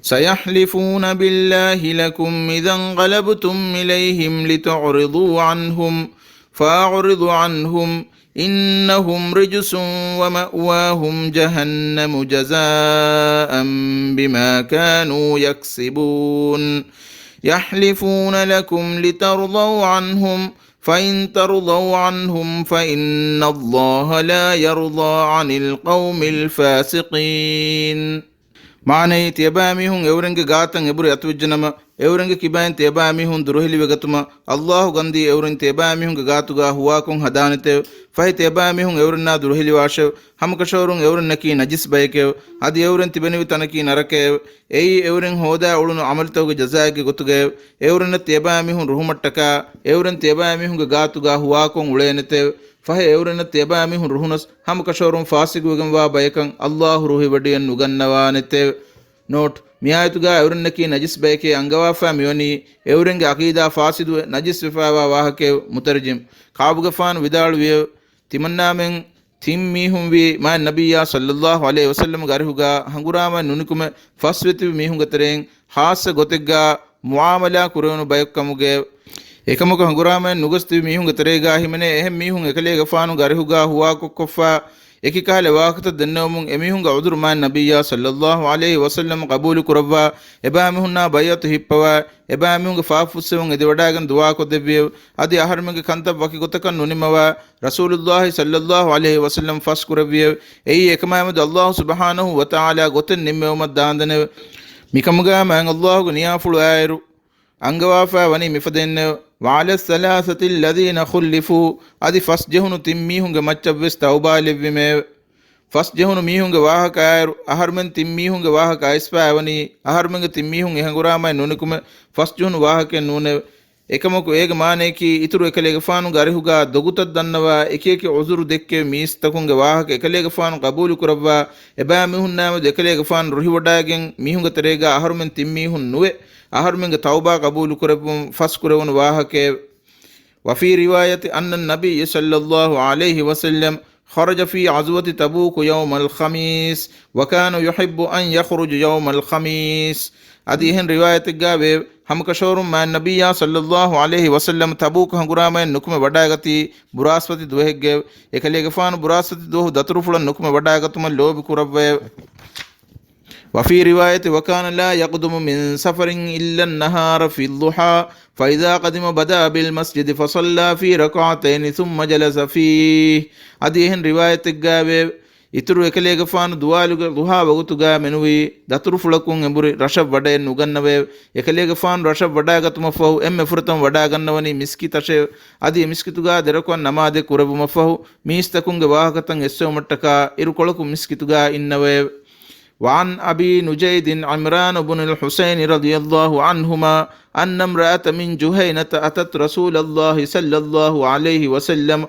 سيحلفون بالله لكم إذا انقلبتم إليهم لتعرضوا عنهم فأعرض عنهم إنهم رجس ومأواهم جهنم جزاء بما كانوا يكسبون يحلفون لكم لترضوا عنهم فإن ترضوا عنهم فإن الله لا يرضى عن القوم الفاسقين ಮಾನೈ ತೇಬಾಮಿಹುಂ ಎವರಂಗೆ ಗಾತಂ ಎಬುರು ಅತುಜ್ಜನಮ ಎವರಂಗೆ ಕಿಬಾಯನ್ ತೇಬಾಮಿಹುಂ ದುರುಹಿಲಿ ವೆಗತುಮ ಅಲ್ಲಾಹು ಗಂದಿ ಎವರಂಗೆ ತೇಬಾಮಿಹುಂ ಗಾತುಗಾ ಹುವಾಕುಂ ಹದಾನತೆ ಫೈ ತೇಬಾಮಿಹುಂ ಎವರನ್ನ ದುರುಹಿಲಿ ವಾಶೆವ್ ಹಮಕಶೋರುಂ ಎವರನ್ನಕಿ ನಜಿಸ್ ಬಯಕೆವ್ ಅದು ಎವರನ್ ತಿಬೆನಿವಿ ತನಕಿ ನರಕೆವ್ ಎಯಿ ಎವರನ್ ಹೋದಾ ಉಳುನು ಅಮಲ್ತವಗೆ ಜಜಾಯಗೆ ಗೊತ್ತುಗೆವ್ ಎವರನ್ನ ತೇಬಾಮಿಹುಂ ರುಹುಮಟ್ಟಕ ಎವರನ್ ತೇಬಾಮಿಹುಂ ಗಾತುಗಾ ಹುವಾಕುಂ ಉಳೇನತೆವ್ ಫಹ ಎವರನ್ನ ತೇಬಾಮಿಹುಂ ರುಹುನಸ್ ಹಮಕಶೋರುಂ ಫಾಸಿಗುವೆಗಂ ವಾ ಬಯಕಂ ಅಲ್ಲಾಹು ರುಹಿ ವಡಿಯನ್ ನುಗನ್ನವಾನೆತೆವ್ ನೋಟ್ ಮಿಯಾಯತುಗಾ ಎವರನ್ನಕಿ ನಜಿಸ್ ಬಯಕೆ ಅಂಗವಾಫಾ ಮಿವನಿ ಎವರಂಗೆ ಅಕೀದಾ ಫಾಸಿದು ನಜಿಸ್ ವಿಫಾವಾ ವಾಹಕೆ ಮುತರ್ಜಿಮ್ ಕಾಬುಗಫಾನ್ ವಿದಾಳುವಿಯ ತಿಮನ್ನಾಮೆಂ ತಿಮ್ ಮೀಹುಂ ವಿ ಮಾ ನಬಿಯ ಸಲ್ಲಲ್ಲಾಹು ಅಲೈಹಿ ವಸಲ್ಲಂ ಗರಿಹುಗಾ ಹಂಗುರಾಮ ನುನುಕುಮೆ ಫಸ್ವೆತಿ ಮೀಹುಂ ಗತರೆಂ ಹಾಸ ಗೊತೆಗ್ಗಾ ಮುಆಮಲಾ ಕುರವನು ಬಯಕ್ಕಮುಗೆ ಏಕಮುಖ ಹಂಗುರಾಮನ್ ನುಗಸ್ತಿ ಮೀಹುಂಗ ತೆರೆಗಾ ಹಿಮನೆ ಎಹೆಂ ಮೀಹುಂ ಎಕಲೆ ಗಫಾನು ಗರಿಹುಗಾ ಹುವಾ ಕೊಕ್ಕೊಫಾ ಎಕಿಕಾಲೆ ವಾಕತ ದನ್ನವಮುಂ ಎಮೀಹುಂಗ ಉದುರು ಮಾನ್ ನಬಿಯ ಸಲ್ಲಲ್ಲಾಹು ಅಲೈಹಿ ವಸಲ್ಲಂ ಕಬೂಲು ಕುರವ್ವಾ ಎಬಾಮಿಹುನ್ನ ಬಯತ್ ಹಿಪ್ಪವಾ ಎಬಾಮಿಹುಂಗ ಫಾಫುಸ್ಸೆವುಂ ಎದಿ ವಡಾಗನ್ ದುವಾ ಕೊದ್ದೆವ್ವಿಯವ್ ಅದಿ ಅಹರ್ಮಿಗೆ ಕಂತಬ್ ವಕಿ ಗೊತಕನ್ ನುನಿಮವಾ ರಸೂಲುಲ್ಲಾಹಿ ಸಲ್ಲಲ್ಲಾಹು ಅಲೈಹಿ ವಸಲ್ಲಂ ಫಸ್ ಕುರವ್ವಿಯವ್ ಎಯಿ ಎಕಮಾಮದ ಅಲ್ಲಾಹು ಸುಬ್ಹಾನಹು ವ ತಆಲಾ ಗೊತೆನ್ ನಿಮ್ಮೆವಮದ್ ದಾಂದನೆ ಮಿಕಮುಗಾ ಮಾನ್ ಅಲ್ಲಾಹು ನಿಯಾಫುಳು ಆಯರು ಅಂಗವಾಫಾ ವನಿ ಮಿಫದೆನ್ನೆ ವಾಲ ಸಲಾಸತಿಲ್ ಲದೀನ ಖುಲ್ಲಿಫು ಅದಿ ಫಸ್ ಜಹುನು ತಿಮ್ಮೀಹುಂಗೆ ಮಚ್ಚವ್ವೆಸ್ ತೌಬಾಲಿವ್ವಿಮೆ ಫಸ್ ಜಹುನು ಮೀಹುಂಗೆ ವಾಹಕ ಆಯರು ಅಹರ್ಮೆನ್ ತಿಮ್ಮೀಹುಂಗೆ ವಾಹಕ ಐಸ್ಫಾವನಿ ಅಹರ್ಮೆಂಗೆ ತಿಮ್ಮೀಹುಂಗೆ ಹೆಂಗುರಾಮೈ ನುನಿಕುಮೆ ಫಸ್ ಜಹುನು ವಾಹಕೆ ನೂನೆ එකමකු ඒක මානේකි ඉතුරු එකලේක ෆානු ගරිහුගා දොගුතත් දන්නවා එක එක උසුරු දෙක්කේ මීස්තකුන්ගේ වාහක එකලේක ෆානු කබූලු කරවවා එබෑ මිහුන් නාම දෙකලේක ෆානු රුහි වඩාගෙන් මිහුන්ගේ තරේගා අහරුමෙන් තිම්මීහුන් නුවේ අහරුමෙන්ගේ තෞබා කබූලු කරපුම් ෆස් කරවන වාහකේ وفي رواية أن النبي صلى الله عليه وسلم خرج في عزوة تبوك يوم الخميس وكان يحب أن يخرج يوم الخميس أديهن رواية الجابر हम कशोरुम मा नबिया सल्लल्लाहु अलैहि वसल्लम तबूक हंगुरामे नुकमे वडागति बुरास्पति दोहेगे एकले गफान बुरास्पति दोह दतरुफुल नुकमे वडागतुम लोब कुरवे वफी रिवायत वकान ला यक़दुम मिन सफरिन इल्ला अन्नहार फी दुहा فإذا قدم بدا بالمسجد فصلى في ركعتين ثم جلس فيه أديهن رواية الجابر ඉතුරු එකලේක ෆානු දුවාලුග දුහා වගතුගා මෙනුවී දතුරු ෆුලකුන් එඹුරි රෂබ් වඩයෙන් නුගන්නවේ එකලේක ෆානු රෂබ් වඩාගතුම ෆහු එම්මෙ ෆුරතම් වඩා ගන්නවනි මිස්කි තෂේ අදී මිස්කිතුගා දෙරකුවන් නමාදේ කුරබුම ෆහු මිස්තකුන්ගේ වාහකතන් එස්සෙව මට්ටකා ඉරු කොලකු මිස්කිතුගා ඉන්නවේ وعن أبي نجيد عمران بن الحسين رضي الله عنهما أن امرأة من جهينة أتت رسول الله صلى الله عليه وسلم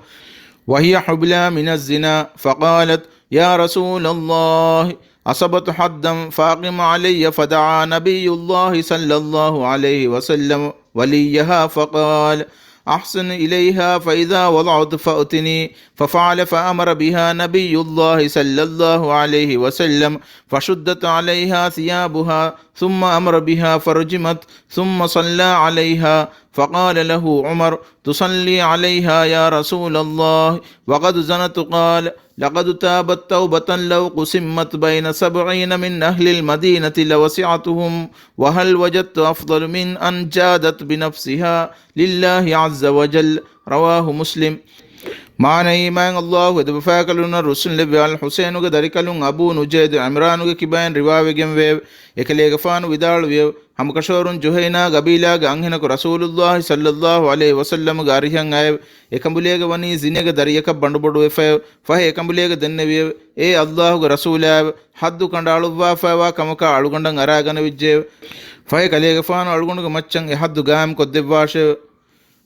وهي حبلى من الزنا فقالت يا رسول الله أصبت حدا فاقم علي فدعا نبي الله صلى الله عليه وسلم وليها فقال أحسن إليها فإذا وضعت فأتني ففعل فأمر بها نبي الله صلى الله عليه وسلم فشدت عليها ثيابها ثم أمر بها فرجمت ثم صلى عليها فقال له عمر تصلي عليها يا رسول الله وقد زنت قال لقد تابت توبة لو قسمت بين 70 من أهل المدينة لوسعتهم وهل وجدت أفضل من أن جادت بنفسها لله عز وجل رواه مسلم maana iman Allah edu fakaluna rusul lebi al Husainuge darikalun Abu Nujayd Imranuge kibayan riwayegen we ekelege faanu vidalu we hamkashorun Juhayna gabila ge anhena ko Rasulullah sallallahu alaihi wasallam ge arihan ay ekambulege wani zinege dariyaka bandubodu efa fahe ekambulege denne we e Allah ge rasulab haddu kandaluwa fawa kamaka alugandan aragana vijje fahe kalege faanu alugundu ge maccan e haddu gam koddewashe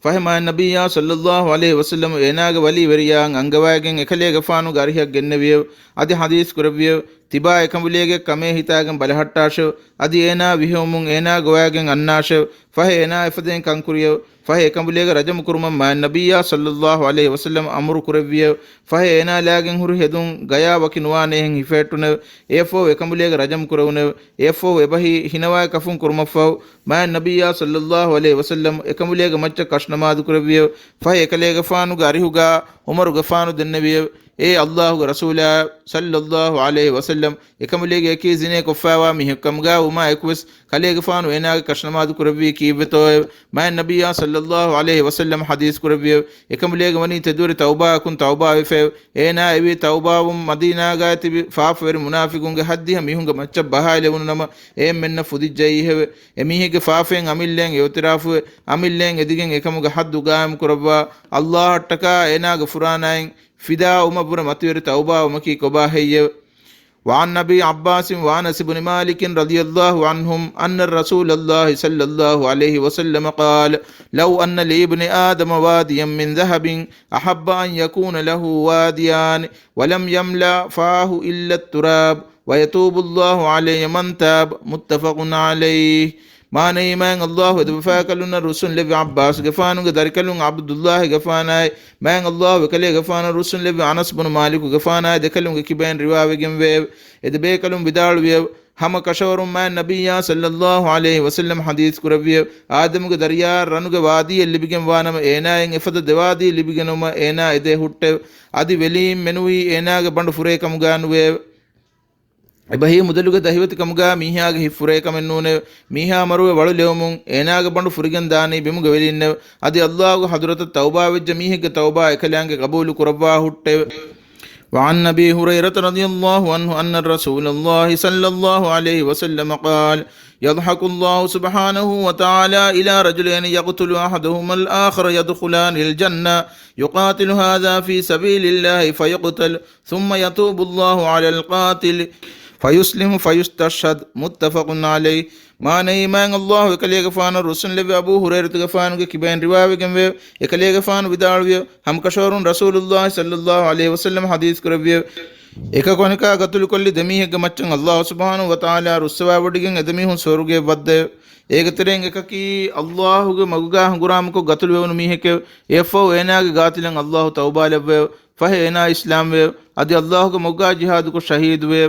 fahima nabiyya sallallahu alaihi wasallam enaga wali veriyan angawagen ekale gafaanu gariyak genneviyo adi hadis kurviyo tiba ekambulege kame hitagen balhattasho adi ena vihumun ena gowagen annasho fahe ena efaden kankuriyo fahe ekambulege rajam kurumam ma nabiyya sallallahu alaihi wasallam amru kurviyo fahe ena lagen huru hedun gaya wakinwane hen hifetune efo ekambulege rajam kurune efo ebahi hinawa kafun kurmafaw ma nabiyya sallallahu alaihi wasallam ekambulege macca kashnamadu kurviyo fahe ekale gafaanu garihuga umaru gafaanu denneviyo e Allahu rasula sallallahu alaihi wasallam ekamulege eki zine ko fawa mi kamga uma ekwes kale gafanu ena kashnamadu kurbi kibeto ma nabiyya sallallahu alaihi wasallam hadis kurbi ekamulege wani tedur tawba kun tawba fe ena evi tawba madina ga tibi faafwer munafiqun ge haddi mi hunga macca bahale wonnama e menna fudijai he emihe ge faafen amillen yotirafu amillen edigen ekamuga haddu gaam kurba Allah taka ena ge furanain فدا أمبر متير توبة ومكي كباهية وعن نبي عباس وأنس بن مالك رضي الله عنهم أن الرسول الله صلى الله عليه وسلم قال لو أن لابن آدم واديا من ذهب أحب أن يكون له واديان ولم يملأ فاه إلا التراب ويتوب الله عليه من تاب متفق عليه maana iman Allah edu fakaluna rusul lebi Abbas gafanu darikalun Abdullah gafana man Allah kale gafana rusul lebi Anas bin Malik gafana dekalun kibain riwayegen we edu bekalun bidal we hama kashawarum man nabiyya sallallahu alaihi wasallam hadith kurawiye adam ge dariya ranuge wadi libigen wanama ena en efada dewadi libigenuma ena ede hutte adi velim menui ena ge bandu fure kam ganu we ebahi mudaluge dahiwati kamuga mihaage hifure kamennune miha maruwe walu lewmun enaage bandu furigen daani bimuge welinne adi Allahu hadratu tawba wejja mihige tawba ekalaange qabulu kurabwa hutte وعن أبي هريرة رضي الله عنه أن الرسول الله صلى الله عليه وسلم قال يضحك الله سبحانه وتعالى إلى رجلين يقتل أحدهما الآخر يدخلان الجنة يقاتل هذا في سبيل الله فيقتل ثم يتوب الله على القاتل فيسلم فيستشهد متفق عليه maana iman Allah ekale gafana rusul lebi Abu Hurairah gafanu ge kibain riwayegen we ekale gafanu vidalwe ham kashorun Rasulullah sallallahu alaihi wasallam hadis kurabwe eka konika gatul kolli demi ge maccan Allah subhanahu wa taala ruswa wadigen edemi hun soruge wadde ඒගතරෙන් එකකි අල්ලාහුගේ මගුගා හුඟුරාමක ගතුළු වෙවුණු මීහෙක එෆෝ එනාගේ ගාතිලෙන් අල්ලාහු තවබා ලැබ්වේ ෆහ එනා ඉස්ලාම් වේ අදි අල්ලාහුගේ මගුගා ජිහාදුක ශහීද් වේ